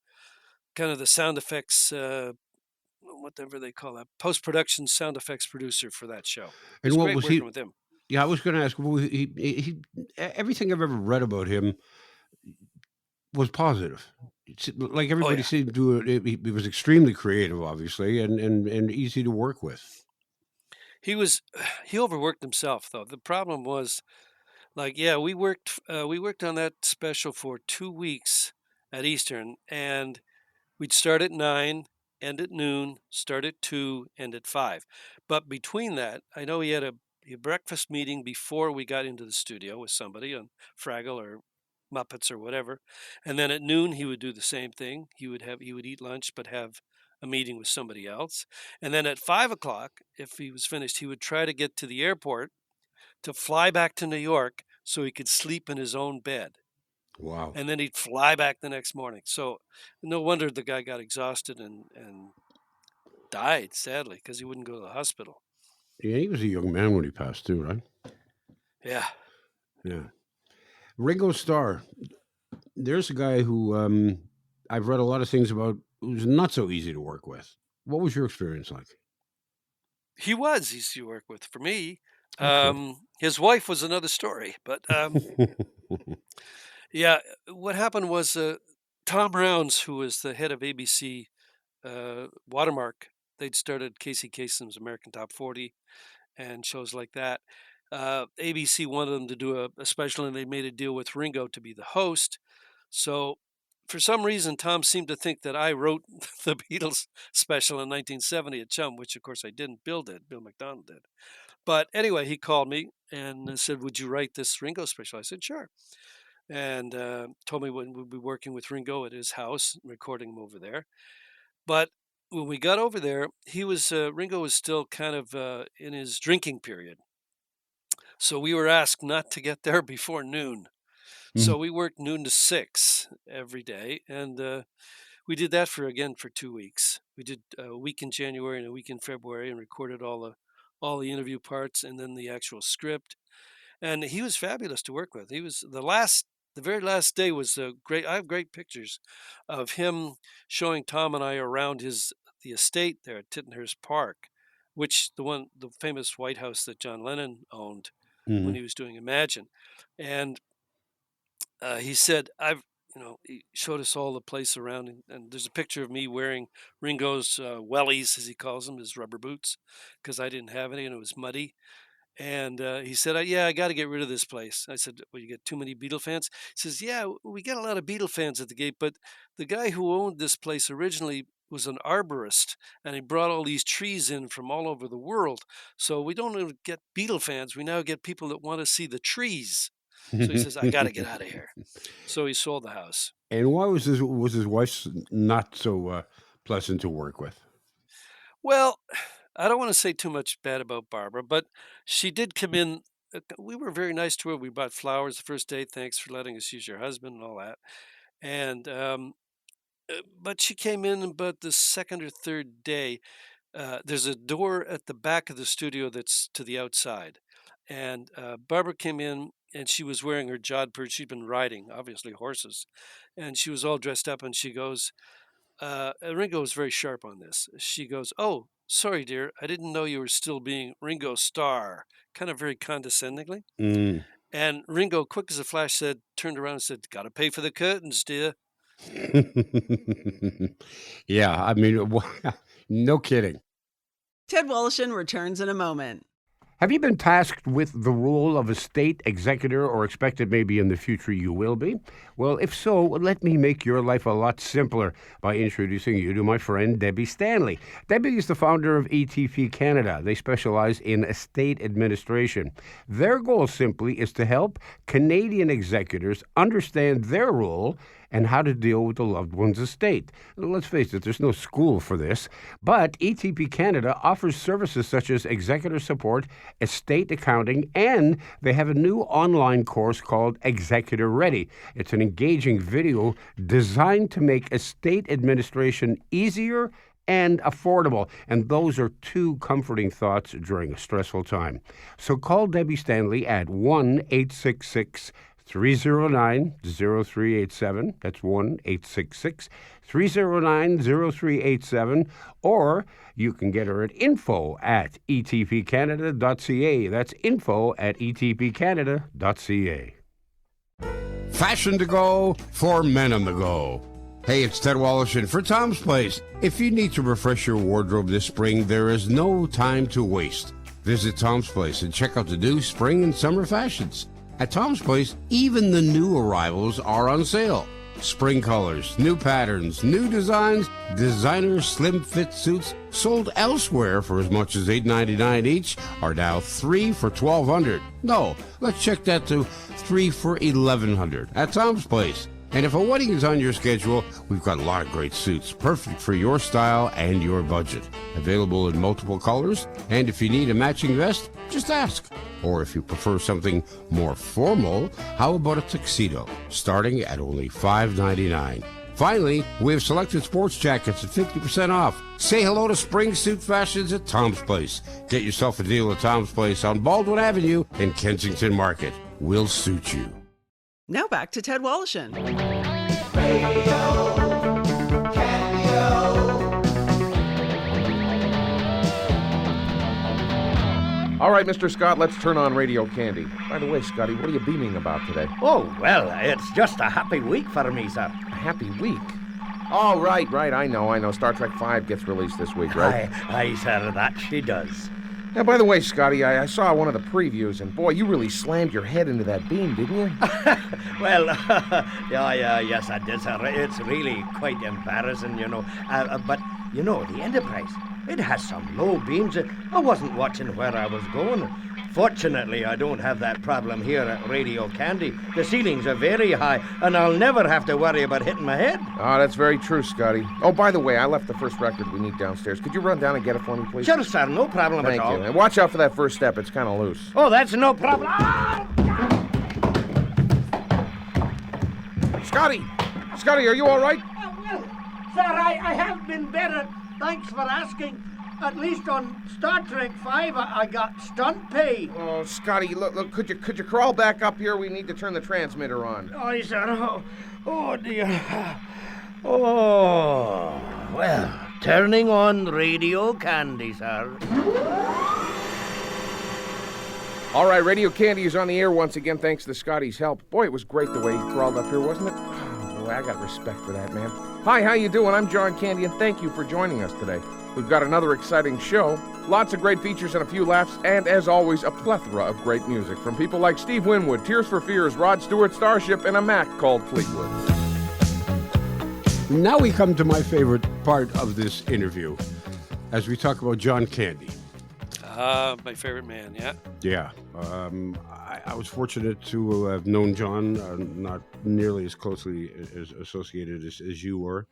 kind of the sound effects. Whatever they call that, post-production sound effects producer for that show. It And was what great was he? working with him. Yeah, I was going to ask. Well, everything I've ever read about him was positive. Like Oh everybody yeah, seemed to do it. He was extremely creative, obviously, and easy to work with. he was. He overworked himself though. The problem was, like, yeah, we worked on that special for 2 weeks at Eastern, and we'd start at 9, end at noon, start at 2, end at 5. But between that, I know he had a breakfast meeting before we got into the studio with somebody on Fraggle or Muppets or whatever. And then at noon he would do the same thing. He would eat lunch but have a meeting with somebody else. And then at 5 o'clock, if he was finished, he would try to get to the airport to fly back to New York so he could sleep in his own bed, Wow. and then he'd fly back the next morning. So no wonder the guy got exhausted and died, sadly, because he wouldn't go to the hospital. Yeah, he was a young man when he passed too, right? Yeah. Yeah. Ringo Starr. there's a guy who I've read a lot of things about who's not so easy to work with. What was your experience like? He was easy to work with for me. Okay. His wife was another story, but yeah, what happened was Tom Rounds, who was the head of ABC Watermark, they'd started Casey Kasem's American Top 40 and shows like that. ABC wanted them to do a special, and they made a deal with Ringo to be the host. So, for some reason, Tom seemed to think that I wrote the Beatles special in 1970 at Chum, which of course I didn't. Bill did. Bill McDonald did. But anyway, he called me and said, "Would you write this Ringo special?" I said, "Sure." And told me when we'd be working with Ringo at his house, recording him over there. But when we got over there, Ringo was still kind of in his drinking period. So we were asked not to get there before noon. Mhm. So we worked noon to 6 every day, and we did that for 2 weeks. We did a week in January and a week in February, and recorded all the interview parts and then the actual script. And he was fabulous to work with. He was the very last day was great. I have great pictures of him showing Tom and I around the estate there at Tittenhurst Park, which the famous White House that John Lennon owned when Mhm. he was doing Imagine. And he said, he showed us all the place around, and there's a picture of me wearing Ringo's wellies, as he calls them, his rubber boots, because I didn't have any and it was muddy. And he said, "Yeah, I got to get rid of this place." I said, "Well, you get too many Beatle fans?" He says, "Yeah, we got a lot of Beatle fans at the gate, but the guy who owned this place originally was an arborist, and he brought all these trees in from all over the world. So we don't even get Beatle fans. We now get people that want to see the trees." So he says, "I got to get out of here." So he sold the house. And why was his wife not so pleasant to work with? Well, I don't want to say too much bad about Barbara, but she did come in. We were very nice to her. We bought flowers the first day. "Thanks for letting us use your husband," and all that. And but she came in about the second or third day. There's a door at the back of the studio that's to the outside, and Barbara came in and she was wearing her jodhpur. She'd been riding, obviously horses, and she was all dressed up. And she goes, Ringo was very sharp on this. She goes, "Oh, sorry, dear. I didn't know you were still being Ringo Starr," kind of very condescendingly. Mm. And Ringo, quick as a flash, turned around and said, "Got to pay for the curtains, dear." Yeah, I mean, no kidding. Ted Wallachin returns in a moment. Have you been tasked with the role of a state executor or expected maybe in the future you will be? Well, if so, let me make your life a lot simpler by introducing you to my friend Debbie Stanley. Debbie is the founder of ETP Canada. They specialize in estate administration. Their goal simply is to help Canadian executors understand their role and how to deal with the loved one's estate. Let's face it, there's no school for this, but ETP Canada offers services such as executor support, estate accounting, and they have a new online course called Executor Ready. It's an engaging video designed to make estate administration easier and affordable. And those are two comforting thoughts during a stressful time. So call Debbie Stanley at 1-866-309-0387. That's 1-866-309-0387. Or you can get her at info@etpcanada.ca. That's info@etpcanada.ca. Fashion to go for men on the go. Hey, it's Ted Wallachin for Tom's Place. If you need to refresh your wardrobe this spring, there is no time to waste. Visit Tom's Place and check out the new spring and summer fashions. At Tom's Place, even the new arrivals are on sale. Spring colors, new patterns, new designs, designer slim fit suits sold elsewhere for as much as $8.99 each are now 3 for $1,200. No, let's check that to 3 for $1,100 at Tom's Place. And if a wedding is on your schedule, we've got a lot of great suits, perfect for your style and your budget. Available in multiple colors, and if you need a matching vest, just ask. Or if you prefer something more formal, how about a tuxedo, starting at only $5.99. Finally, we have selected sports jackets at 50% off. Say hello to spring suit fashions at Tom's Place. Get yourself a deal at Tom's Place on Baldwin Avenue in Kensington Market. We'll suit you. Now back to Ted Wallachin. All right, Mr. Scott, let's turn on Radio Kandy. By the way, Scotty, what are you beaming about today? Oh, well, it's just a happy week for me, sir. A happy week? Oh, right, I know. Star Trek V gets released this week, right? Aye, sir, that she does. Now, by the way, Scotty, I saw one of the previews, and boy, you really slammed your head into that beam, didn't you? Well, yes, I did, sir. It's really quite embarrassing, you know. But, you know, the Enterprise, it has some low beams. I wasn't watching where I was going. Fortunately, I don't have that problem here at Radio Kandy. The ceilings are very high, and I'll never have to worry about hitting my head. Oh, that's very true, Scotty. Oh, by the way, I left the first record we need downstairs. Could you run down and get it for me, please? Sure, sir, no problem Thank at all. you. And watch out for that first step. It's kind of loose. Oh, that's no problem. Ah! Scotty, are you all right? Well, sir, I have been better. Thanks for asking. At least on Star Trek V, I got stunt pay. Oh, Scotty, look, could you crawl back up here? We need to turn the transmitter on. Oh, sir. Oh, dear. Oh, well, turning on Radio Kandy, sir. All right, Radio Kandy is on the air once again, thanks to Scotty's help. Boy, it was great the way he crawled up here, wasn't it? Oh, boy, I got respect for that, man. Hi, how you doing? I'm John Kandy, and thank you for joining us today. We've got another exciting show, lots of great features and a few laughs, and as always, a plethora of great music from people like Steve Winwood, Tears for Fears, Rod Stewart, Starship, and a Mac called Fleetwood. Now we come to my favorite part of this interview, as we talk about John Kandy. My favorite man, yeah. Yeah. I was fortunate to have known John, not nearly as closely as associated as you were,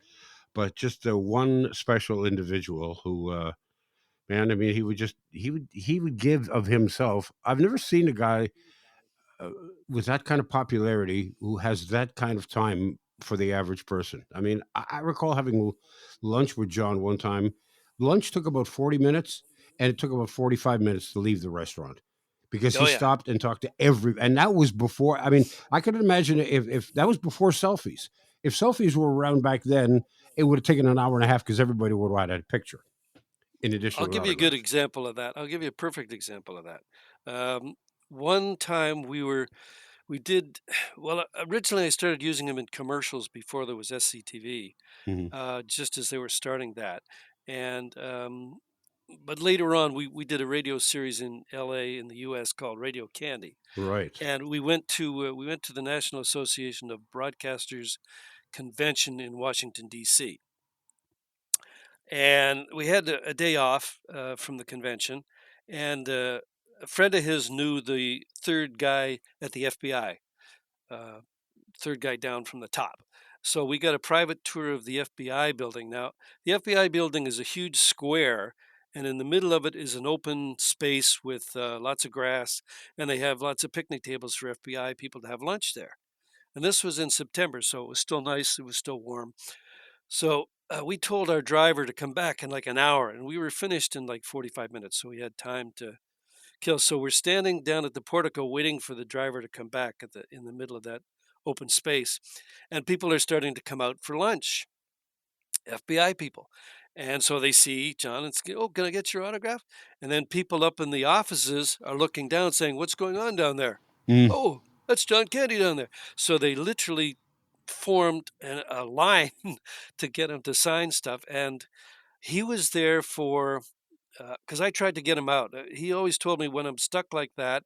but just one special individual who, man, I mean, he would give of himself. I've never seen a guy with that kind of popularity who has that kind of time for the average person. I mean, I recall having lunch with John one time. Lunch took about 40 minutes, and it took about 45 minutes to leave the restaurant because he stopped and talked to and that was before. I mean, I could imagine if that was before selfies. If selfies were around back then, it would have taken an hour and a half because everybody would have had a picture. In addition, I'll give you a good example of that. I'll give you a perfect example of that. One time originally I started using them in commercials before there was SCTV, just as they were starting that. And but later on, we did a radio series in LA in the US called Radio Kandy. Right. And we went to the National Association of Broadcasters convention in Washington, D.C. And we had a day off from the convention, and a friend of his knew the third guy at the FBI, third guy down from the top. So we got a private tour of the FBI building. Now, the FBI building is a huge square, and in the middle of it is an open space with lots of grass, and they have lots of picnic tables for FBI people to have lunch there. And this was in September, so it was still nice. It was still warm. So we told our driver to come back in like an hour, and we were finished in like 45 minutes, so we had time to kill. So we're standing down at the portico waiting for the driver to come back in the middle of that open space, and people are starting to come out for lunch, FBI people. And so they see John and say, "Oh, can I get your autograph?" And then people up in the offices are looking down saying, "What's going on down there?" "Oh, that's John Kandy down there." So they literally formed a line to get him to sign stuff. And he was there for, because I tried to get him out. He always told me when I'm stuck like that,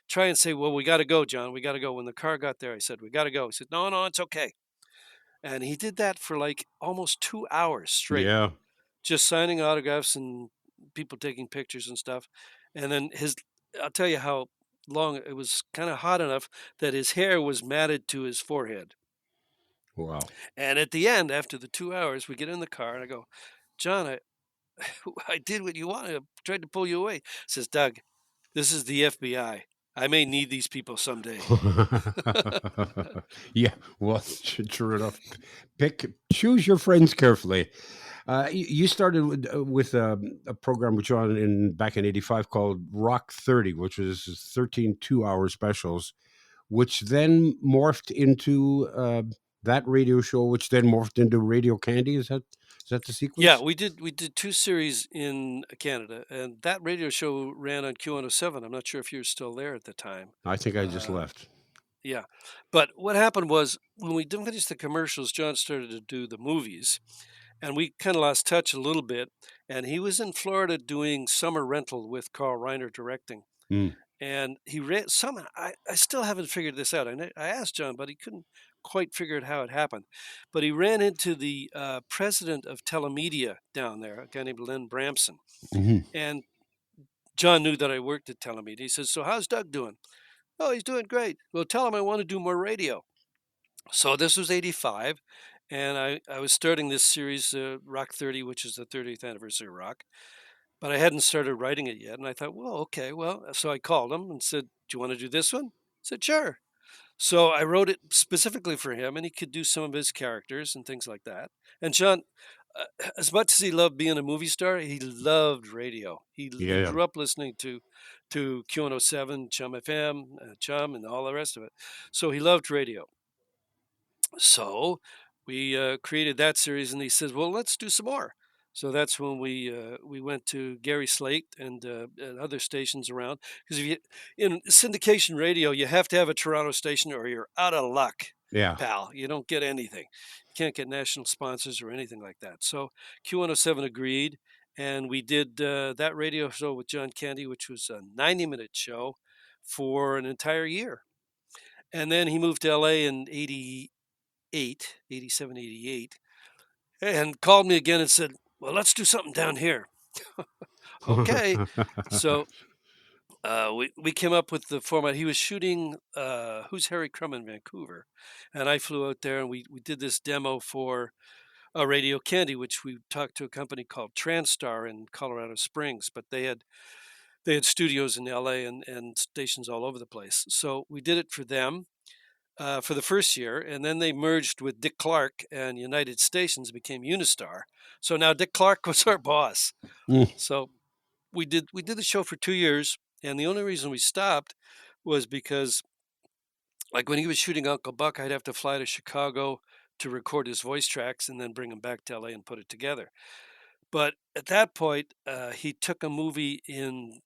try and say, "Well, we got to go, John. We got to go." When the car got there, I said, "We got to go." He said, No, it's okay." And he did that for like almost 2 hours straight. Yeah. Just signing autographs and people taking pictures and stuff. And then I'll tell you how long it was, kind of hot enough that his hair was matted to his forehead. Wow. And at the end, after the 2 hours, we get in the car and I go, "John, I did what you wanted. I tried to pull you away." He says, "Doug, this is the FBI. I may need these people someday." Yeah, well, sure enough. Choose your friends carefully. You started with a program with John back in '85 called Rock 30, which was 13 2-hour specials, which then morphed into that radio show, which then morphed into Radio Candy. Is that the Yeah, sequence? we did two series in Canada, and that radio show ran on Q107. I'm not sure if you were still there at the time. I think I just Uh, left. yeah, but what happened was when we didn't finish the commercials, John started to do the movies, and we kind of lost touch a little bit. And he was in Florida doing Summer Rental with Carl Reiner directing. Mm. And he ran somehow. I still haven't figured this out. I asked John, but he couldn't quite figure out how it happened. But he ran into the president of Telemedia down there, a guy named Len Bramson. Hmm. And John knew that I worked at Telemedia. He says, "So how's Doug doing?" "Oh, he's doing great." "Well, tell him I want to do more radio." So this was '85, and I was starting this series, Rock 30, which is the 30th anniversary of rock. But I hadn't started writing it yet, and I thought, well, okay, well, so I called him and said, "Do you want to do this one?" He said, "Sure." So I wrote it specifically for him, and he could do some of his characters and things like that. And John, as much as he loved being a movie star, he loved radio. He Yeah. grew up listening to Q107, Chum FM, Chum, and all the rest of it. So he loved radio. So we created that series, and he says, "Well, let's do some more." So that's when we went to Gary Slate and other stations around, because if you in syndication radio, you have to have a Toronto station or you're out of luck, Yeah. pal. You don't get anything. You can't get national sponsors or anything like that. So Q107 agreed, and we did that radio show with John Kandy, which was a 90-minute show for an entire year. And then he moved to LA in 87, 88, and called me again and said, "Well, let's do something down here." Okay. So we came up with the format. He was shooting Who's Harry Crumb in Vancouver. And I flew out there and we did this demo for Radio Candy, which we talked to a company called Transtar in Colorado Springs, but they had studios in LA and stations all over the place. So we did it for them for the first year, and then they merged with Dick Clark, and United Stations became Unistar. So now Dick Clark was our boss. Mm. So we did the show for 2 years, and the only reason we stopped was because, like when he was shooting Uncle Buck, I'd have to fly to Chicago to record his voice tracks and then bring him back to LA and put it together. But at that point, he took a movie in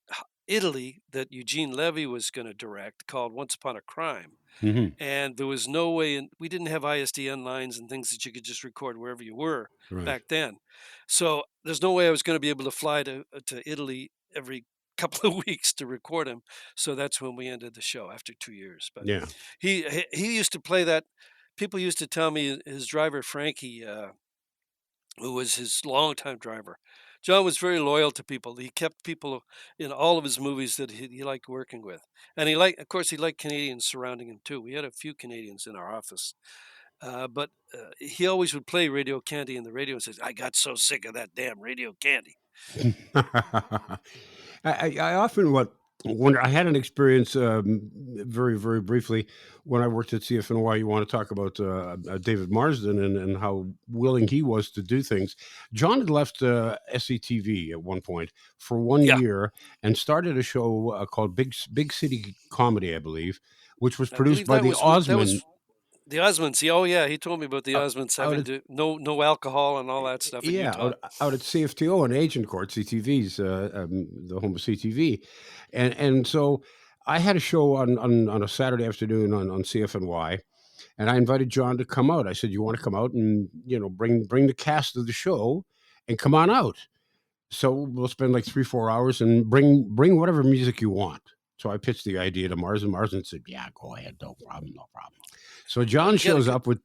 Italy that Eugene Levy was going to direct called Once Upon a Crime. Hmm. And there was no way, and we didn't have ISDN lines and things that you could just record wherever you were Right. back then. So there's no way I was going to be able to fly to Italy every couple of weeks to record him. So that's when we ended the show after 2 years. But Yeah. he used to play that. People used to tell me his driver Frankie, who was his longtime driver. John was very loyal to people. He kept people in all of his movies that he liked working with, and of course, he liked Canadians surrounding him too. We had a few Canadians in our office, but he always would play Radio Candy in the radio and says, "I got so sick of that damn Radio Candy." I often wonder. I had an experience very, very briefly when I worked at CFNY. You want to talk about David Marsden and how willing he was to do things. John had left SCTV at one point for one Yeah, year and started a show called Big City Comedy, I believe, which was I produced believe by that the was that Osmond. was the Osmonds. Oh yeah, he told me about the uh, Osmonds out having at to no alcohol and all that stuff in Yeah, Utah. out at CFTO and Agent Court, CTV's the home of CTV, and so I had a show on a Saturday afternoon on CFNY, and I invited John to come out. I said, "You want to come out and bring the cast of the show and come on out." So we'll spend like 3-4 hours and bring whatever music you want. So I pitched the idea to Mars, and Mars said, "Yeah, go ahead, no problem, no problem." So Well, John you get a shows good. up with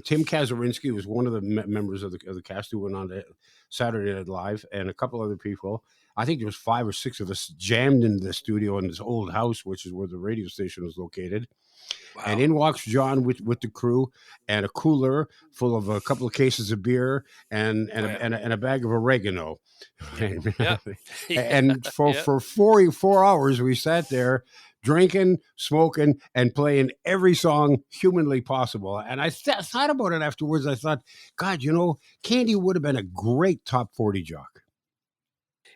Tim Kazurinsky, who was one of the members of the cast who went on to Saturday Night Live, and a couple other people. I think there was 5 or 6 of us jammed into the studio in this old house, which is where the radio station was located. And Wow. in walks John with the crew and a cooler full of a couple of cases of beer and Oh yeah. and a bag of oregano. Yeah. Yeah. And for Yeah. 4 hours we sat there drinking, smoking, and playing every song humanly possible. And I thought about it afterwards. I thought, God, Candy would have been a great top 40 jock.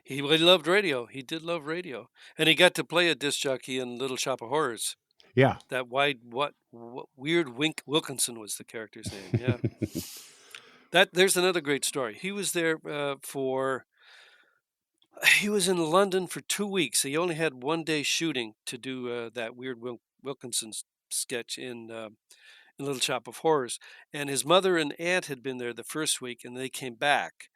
He loved radio. He did love radio, and he got to play a disc jockey in Little Shop of Horrors. Yeah. That weird Wilkinson was the character's name. Yeah. There's another great story. He was there he was in London for 2 weeks. He only had 1 day shooting to do that weird Wilkinson sketch in Little Shop of Horrors. And his mother and aunt had been there the first week, and they came back.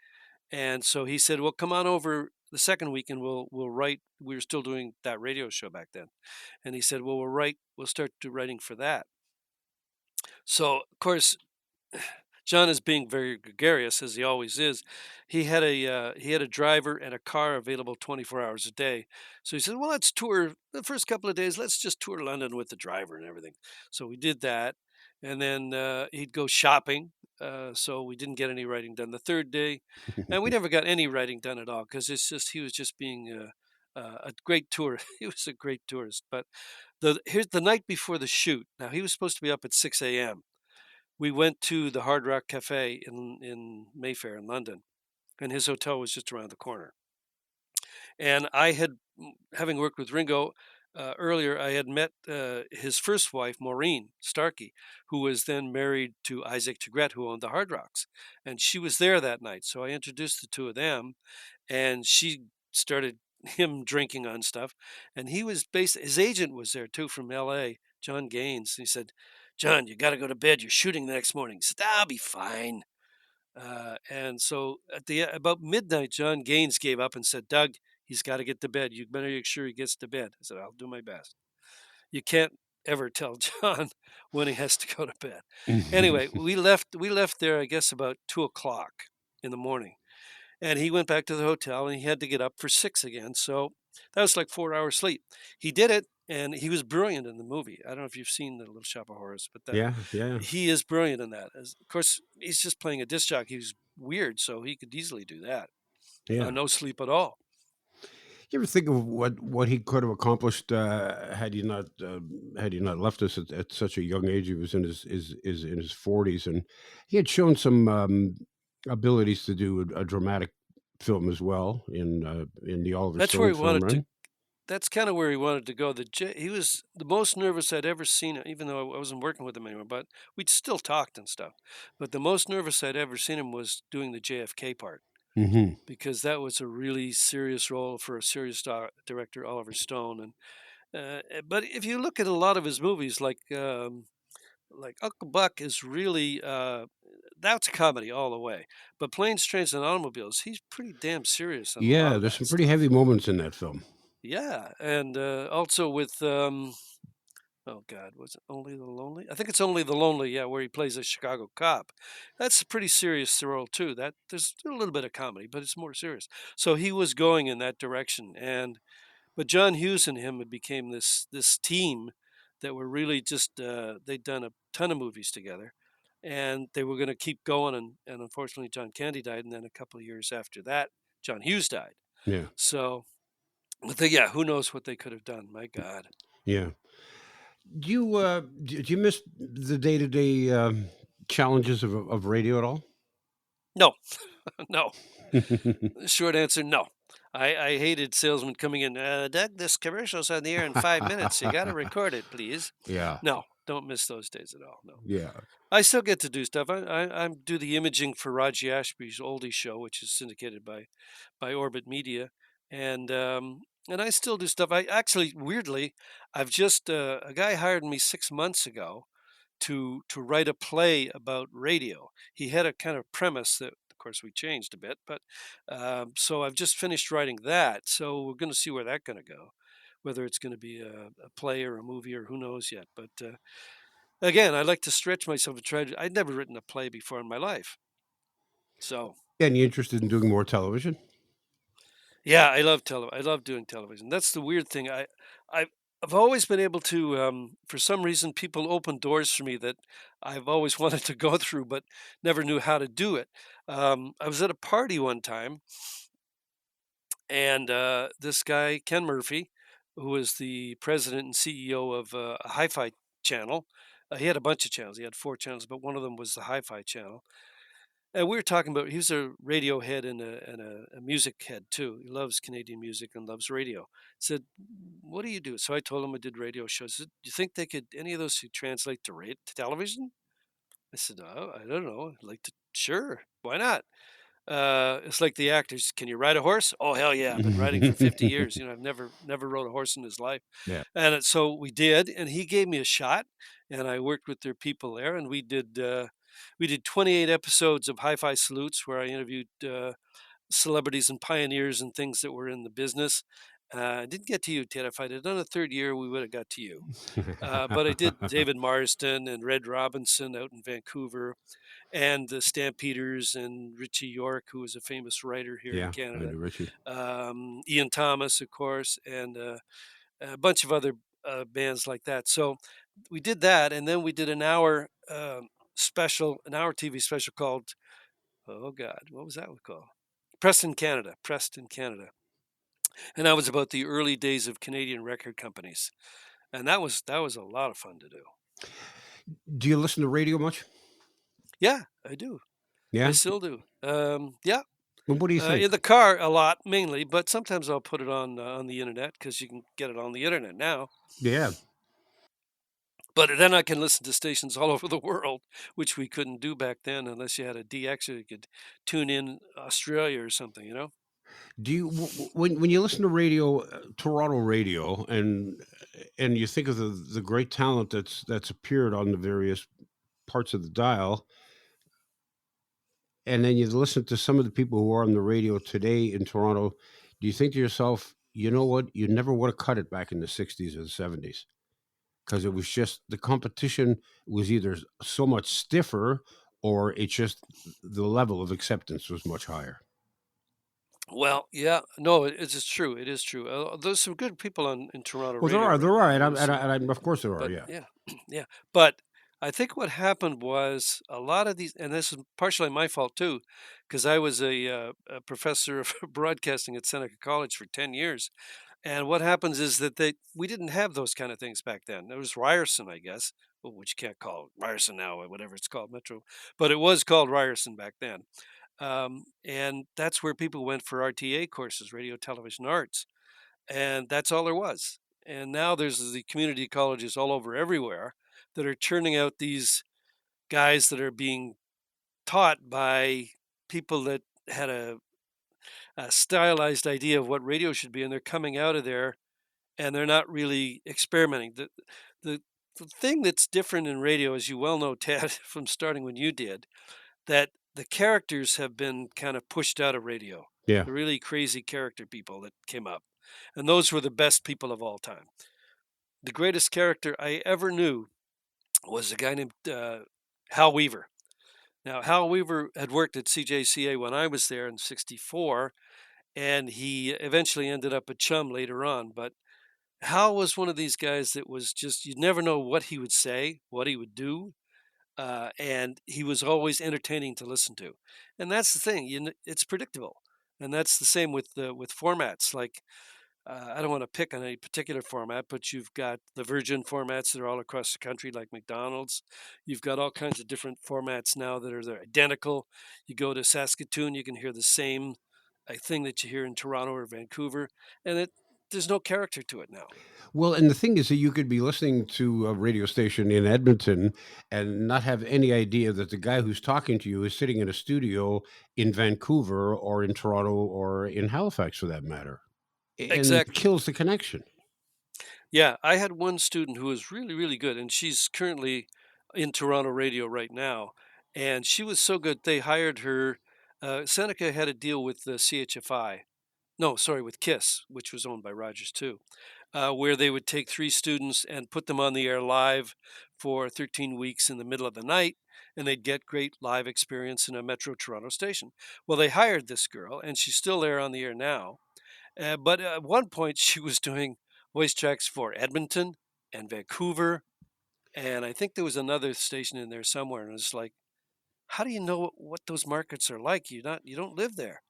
And so he said, "Well, come on over the second week, and we'll write." We were still doing that radio show back then, and he said, "Well, We'll start writing for that." So of course, John is being very gregarious as he always is. He had a driver and a car available 24 hours a day. So he said, "Well, let's tour the first couple of days. Let's just tour London with the driver and everything." So we did that, and then he'd go shopping. So we didn't get any writing done the third day, and we never got any writing done at all because he was just being a great tour. He was a great tourist. But here's the night before the shoot. Now he was supposed to be up at 6 a.m. We went to the Hard Rock Cafe in Mayfair in London, and his hotel was just around the corner. And having worked with Ringo earlier, I had met his first wife, Maureen Starkey, who was then married to Isaac Tegret, who owned the Hard Rocks. And she was there that night. So I introduced the two of them, and she started him drinking on stuff. And his agent was there too from LA, John Gaines. He said, "John, you got to go to bed. You're shooting the next morning." He said, "I'll be fine." And so about midnight, John Gaines gave up and said, "Doug, he's got to get to bed. You better make sure he gets to bed." I said, "I'll do my best." You can't ever tell John when he has to go to bed. Anyway, we left there, I guess, about 2 o'clock in the morning. And he went back to the hotel and he had to get up for 6 again. So that was like 4 hours sleep. He did it, and he was brilliant in the movie. I don't know if you've seen The Little Shop of Horrors, but Yeah, yeah, he is brilliant in that. Of course, he's just playing a disc jockey who's weird, so he could easily do that. yeah. No sleep at all. You ever think of what he could have accomplished had he not left us at such a young age? He was in his 40s, and he had shown some abilities to do a dramatic film as well in the Oliver That's where Stone he film, wanted right? to. That's kind of where he wanted to go. He was the most nervous I'd ever seen him, even though I wasn't working with him anymore. But we'd still talked and stuff. But the most nervous I'd ever seen him was doing the JFK part, Hmm. because that was a really serious role for a serious director, Oliver Stone. And but if you look at a lot of his movies, like Uncle Buck is really that's a comedy all the way. But Planes, Trains, and Automobiles, he's pretty damn serious on a lot Yeah, of there's that some pretty heavy stuff. moments in that film. Yeah, and also with oh God, was it Only the Lonely? I think it's Only the Lonely. Yeah, where he plays a Chicago cop. That's a pretty serious role too. That there's a little bit of comedy, but it's more serious. So he was going in that direction, but John Hughes and him had became this team that were really just they'd done a ton of movies together, and they were going to keep going. And unfortunately, John Candy died, and then a couple of years after that, John Hughes died. Yeah, So, yeah, who knows what they could have done? My God, yeah. Do you miss the day to day challenges of radio at all? no, no. Short answer, no. I hated salesmen coming in. Doug, this commercial's on the air in 5 minutes. You got to record it, please. Yeah, No, don't miss those days at all. No. yeah, I still get to do stuff. I do the imaging for Raji Ashby's oldie show, which is syndicated by Orbit Media, and I still do stuff. I actually, weirdly, I've just a guy hired me 6 months ago to write a play about radio. He had a kind of premise that, of course, we changed a bit, but so I've just finished writing that. So we're going to see where that's going to go, whether it's going to be a play or a movie or who knows yet. But again, I like to stretch myself and try to. I'd never written a play before in my life, so and you interested in doing more television? yeah, I love I love doing television. That's the weird thing. I I've always been able to. For some reason, people open doors for me that I've always wanted to go through, but never knew how to do it. I was at a party one time, and this guy Ken Murphy, who was the president and CEO of a hi-fi channel. He had a bunch of channels. He had 4 channels, but one of them was the hi-fi channel. And we were talking about he was a radio head and a music head too. He loves Canadian music and loves radio. Said, "What do you do?" So I told him I did radio shows. Said, "Do you think they could any of those could translate to to television?" I said, "Oh, I don't know. I'd like to. Sure, why not?" It's like the actors. Can you ride a horse? Oh hell yeah! I've been riding for 50 years. I've never rode a horse in his life. Yeah. And so we did, and he gave me a shot, and I worked with their people there, and we did 28 episodes of Hi-Fi Salutes where I interviewed celebrities and pioneers and things that were in the business. I didn't get to you, Ted. If I'd have done a third year, we would have got to you. But I did David Marsden and Red Robinson out in Vancouver, and the Stampeders and Richie York, who was a famous writer here in Yeah, I Canada. do, Richie. Ian Thomas, of course, and a bunch of other bands like that. So we did that, and then we did an hour an hour TV special called, oh God, what was that one called? Preston, Canada. And that was about the early days of Canadian record companies. And that was a lot of fun to do. Do you listen to radio much? Yeah, I do. Yeah. I still do. Yeah, Well, what do you think? in the car a lot mainly, but sometimes I'll put it on the internet because you can get it on the internet now. Yeah. But then I can listen to stations all over the world, which we couldn't do back then unless you had a DX or you could tune in Australia or something, you know? Do you when you listen to radio, Toronto radio, and you think of the great talent that's appeared on the various parts of the dial, and then you listen to some of the people who are on the radio today in Toronto, do you think to yourself, you know what, you never would have cut it back in the '60s or the '70s? Because it was just the competition was either so much stiffer or it's just the level of acceptance was much higher. Well, yeah, no, it's just true. It is true. There's some good people in Toronto Well, radio right there now. are, and of course there are, But yeah. yeah, yeah. But I think what happened was a lot of these, and this is partially my fault too, because I was a professor of broadcasting at Seneca College for 10 years. And what happens is that we didn't have those kind of things back then. There was Ryerson, I guess, which you can't call Ryerson now or whatever it's called, Metro, but it was called Ryerson back then. And that's where people went for RTA courses, radio, television, arts, and that's all there was. And now there's the community colleges all over everywhere that are churning out these guys that are being taught by people that had a stylized idea of what radio should be, and they're coming out of there and they're not really experimenting. The the thing that's different in radio, as you well know, Ted, from starting when you did, that the characters have been kind of pushed out of radio. Yeah. The really crazy character people that came up, and those were the best people of all time. The greatest character I ever knew was a guy named Hal Weaver. Now, Hal Weaver had worked at CJCA when I was there in '64, and he eventually ended up a chum later on. But Hal was one of these guys that was just, you'd never know what he would say, what he would do. And he was always entertaining to listen to. And that's the thing, it's predictable. And that's the same with formats. Like, I don't want to pick on any particular format, but you've got the Virgin formats that are all across the country, like McDonald's. You've got all kinds of different formats now that are they're identical. You go to Saskatoon, you can hear the same thing that you hear in Toronto or Vancouver, and there's no character to it now. Well, and the thing is that you could be listening to a radio station in Edmonton and not have any idea that the guy who's talking to you is sitting in a studio in Vancouver or in Toronto or in Halifax for that matter. And it Exactly. kills the connection. Yeah, I had one student who was really, really good, and she's currently in Toronto radio right now. And she was so good, they hired her. Seneca had a deal with the CHFI. No, sorry, with KISS, which was owned by Rogers too, where they would take 3 students and put them on the air live for 13 weeks in the middle of the night, and they'd get great live experience in a Metro Toronto station. Well, they hired this girl, and she's still there on the air now. But at one point, she was doing voice tracks for Edmonton and Vancouver, and I think there was another station in there somewhere. And it's like, how do you know what those markets are like? You don't live there.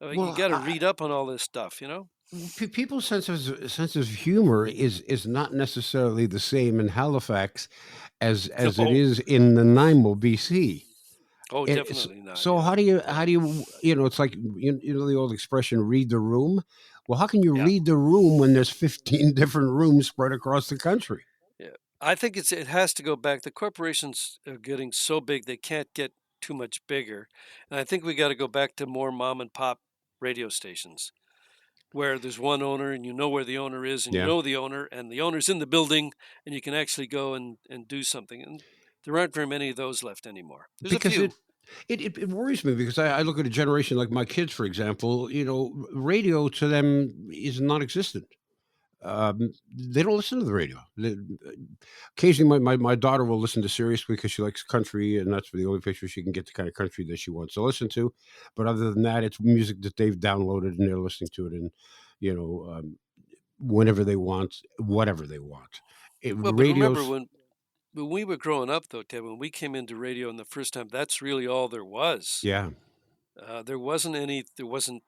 You Well, got to read up on all this stuff, people's sense of humor is not necessarily the same in Halifax as it No. is in Nanaimo, BC. Oh, definitely not. So Yeah. how do you it's like the old expression, read the room. Well, how can you Yeah. read the room when there's 15 different rooms spread across the country? Yeah. I think it has to go back. The corporations are getting so big they can't get too much bigger. And I think we got to go back to more mom and pop radio stations where there's one owner and you know where the owner is and you Yeah, know the owner and the owner's in the building and you can actually go and do something. And there aren't very many of those left anymore. There's a because few. it worries me because I look at a generation like my kids, for example. Radio to them is non-existent. They don't listen to the radio. Occasionally, my daughter will listen to Sirius because she likes country, and that's the only place where she can get the kind of country that she wants to listen to. But other than that, it's music that they've downloaded and they're listening to it, and you know, um, whenever they want, whatever they want. Well, but remember Radios, when we were growing up, though, Ted, when we came into radio and the first time, that's really all there was. yeah, There wasn't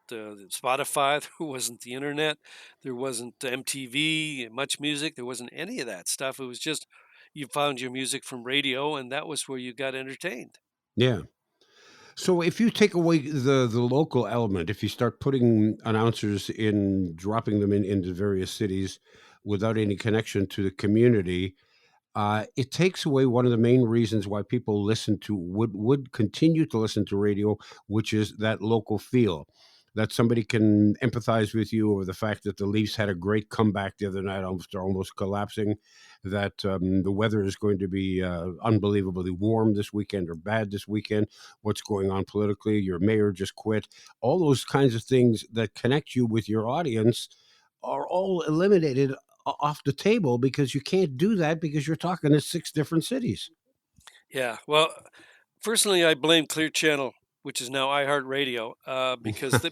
Spotify, there wasn't the internet, there wasn't MTV, much music, there wasn't any of that stuff. It was just you found your music from radio, and that was where you got entertained. yeah. So if you take away the local element, if you start putting announcers in, dropping them into various cities without any connection to the community, it takes away one of the main reasons why people would continue to listen to radio, which is that local feel. That somebody can empathize with you over the fact that the Leafs had a great comeback the other night after almost collapsing. That the weather is going to be unbelievably warm this weekend or bad this weekend. What's going on politically? Your mayor just quit. All those kinds of things that connect you with your audience are all eliminated off the table because you can't do that because you're talking to six different cities. Yeah, well, personally, I blame Clear Channel, which is now iHeartRadio, because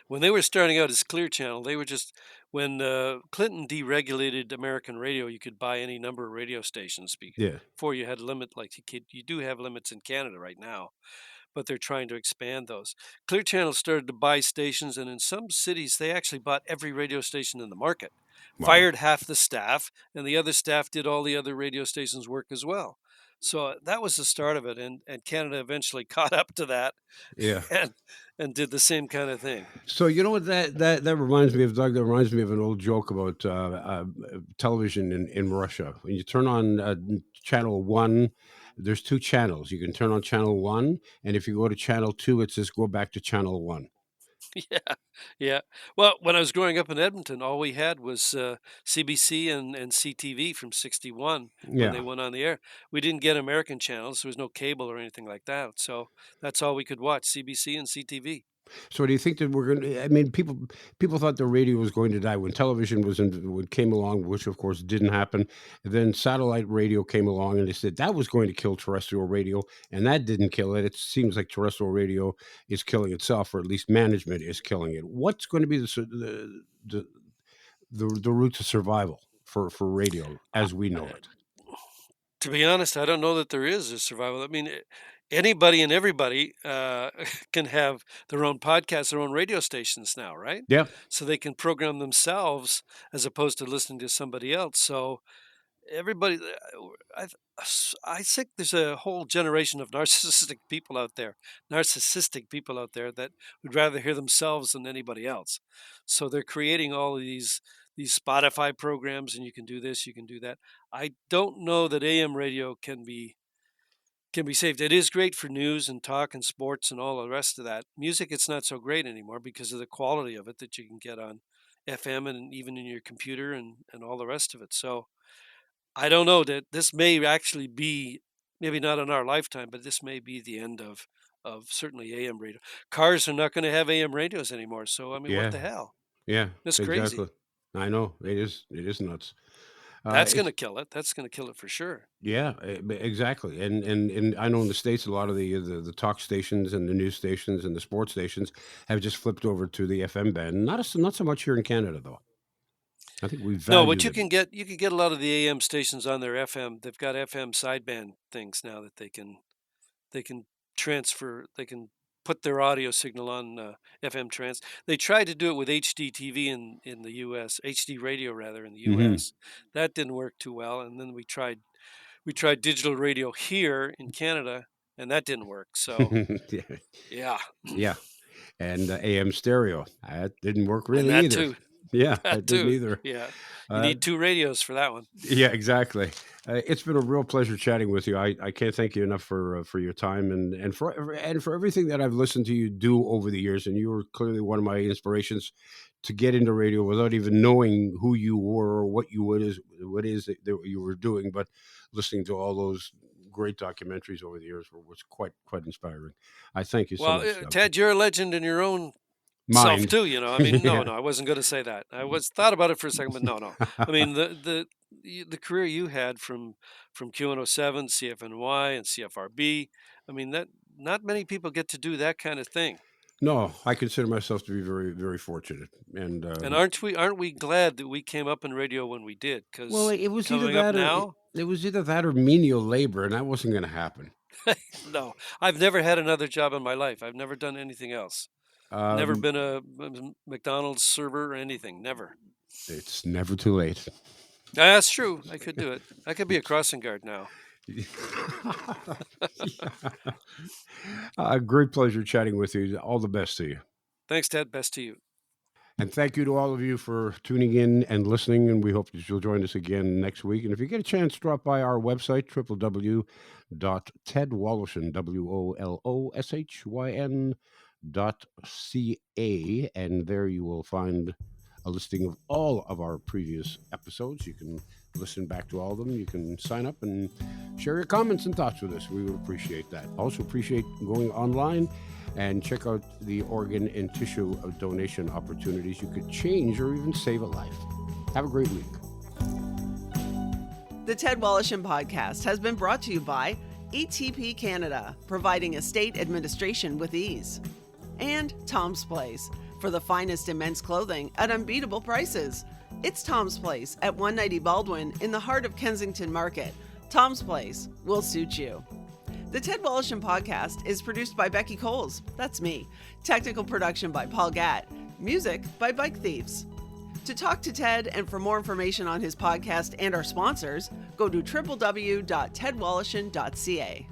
when they were starting out as Clear Channel, they were just when Clinton deregulated American radio, you could buy any number of radio stations. Yeah, Before you had limit, like you do have limits in Canada right now, but they're trying to expand those. Clear Channel started to buy stations, and in some cities, they actually bought every radio station in the market, wow. fired half the staff, and the other staff did all the other radio stations' work as well. So that was the start of it, and Canada eventually caught up to that, Yeah. and and did the same kind of thing. So you know what that reminds me of, Doug. That reminds me of an old joke about television in Russia. When you turn on channel one, there's two channels. You can turn on channel one, and if you go to channel two, it says go back to channel one. Yeah, yeah. Well, when I was growing up in Edmonton, all we had was CBC and CTV from '61 when they Yeah. went on the air. We didn't get American channels. There was no cable or anything like that. So that's all we could watch: CBC and CTV. So do you think that we're going to? I mean, people thought the radio was going to die when television when came along, which of course didn't happen. And then satellite radio came along, and they said that was going to kill terrestrial radio, and that didn't kill it. It seems like terrestrial radio is killing itself, or at least management is killing it. What's going to be the the route to survival for radio Uh, as we know it? to be honest, I don't know that there is a survival. I mean, anybody and everybody can have their own podcasts, their own radio stations now, right? Yeah, So they can program themselves as opposed to listening to somebody else. So everybody, I think there's a whole generation of narcissistic people out there that would rather hear themselves than anybody else. So they're creating all of these Spotify programs, and you can do this, you can do that. I don't know that AM radio can be saved. It is great for news and talk and sports and all the rest of that. Music, it's not so great anymore because of the quality of it that you can get on FM and even in your computer and all the rest of it. So I don't know that this may actually be maybe not in our lifetime, but this may be the end of certainly AM radio. Cars are not going to have AM radios anymore. So I mean, what yeah, the hell? yeah, That's crazy. exactly. I know it is nuts. That's going It's to kill it. That's going to kill it for sure. Yeah, exactly. And I know in the States, a lot of the talk stations and the news stations and the sports stations have just flipped over to the FM band. Not so much here in Canada, though. I think we No, but value them. you can get a lot of the AM stations on their FM. They've got FM sideband things now that they can transfer. They can put their audio signal on FM trans. They tried to do it with HD TV in the U.S. HD radio rather in the Hmm. U.S. That didn't work too well. And then we tried digital radio here in Canada, and that didn't work. So Yeah. yeah, Yeah. And AM stereo. That didn't work and really that either. too, Yeah, that that didn't too. either. Yeah, you Uh, need 2 radios for that one. yeah, exactly. It's been a real pleasure chatting with you. I can't thank you enough for your time and for everything that I've listened to you do over the years. And you were clearly one of my inspirations to get into radio without even knowing who you were or what is that you were doing, but listening to all those great documentaries over the years was quite inspiring. I thank you so Well, much, Doug. Ted, you're a legend in your own self Mind. too. I mean, no, Yeah. no, I wasn't going to say that. I was thought about it for a second, but no, no. I mean, the career you had from Q107, CFNY, and CFRB. I mean, that not many people get to do that kind of thing. No, I consider myself to be very, very fortunate. And And aren't we glad that we came up in radio when we did? well, Because it was either coming up that or now, it was either that or menial labor, and that wasn't going to happen. no, I've never had another job in my life. I've never done anything else. Never Um, been a McDonald's server or anything. Never. it's never too late. That's true. I could do it. I could be a crossing guard now. Great pleasure chatting with you. All the best to you. Thanks, Ted. Best to you. And thank you to all of you for tuning in and listening. And we hope that you'll join us again next week. And if you get a chance, drop by our website, www.tedwoloshin.ca. And there you will find a listing of all of our previous episodes. You can listen back to all of them. You can sign up and share your comments and thoughts with us. We would appreciate that. Also appreciate going online and check out the organ and tissue donation opportunities. You could change or even save a life. Have a great week. The Ted Wallachin Podcast has been brought to you by ETP Canada, providing estate administration with ease. And Tom's Place, for the finest in men's clothing at unbeatable prices. It's Tom's Place at 190 Baldwin in the heart of Kensington Market. Tom's Place will suit you. The Ted Wallachin Podcast is produced by Becky Coles. That's me. Technical production by Paul Gatt. Music by Bike Thieves. To talk to Ted and for more information on his podcast and our sponsors, go to www.tedwallachin.ca.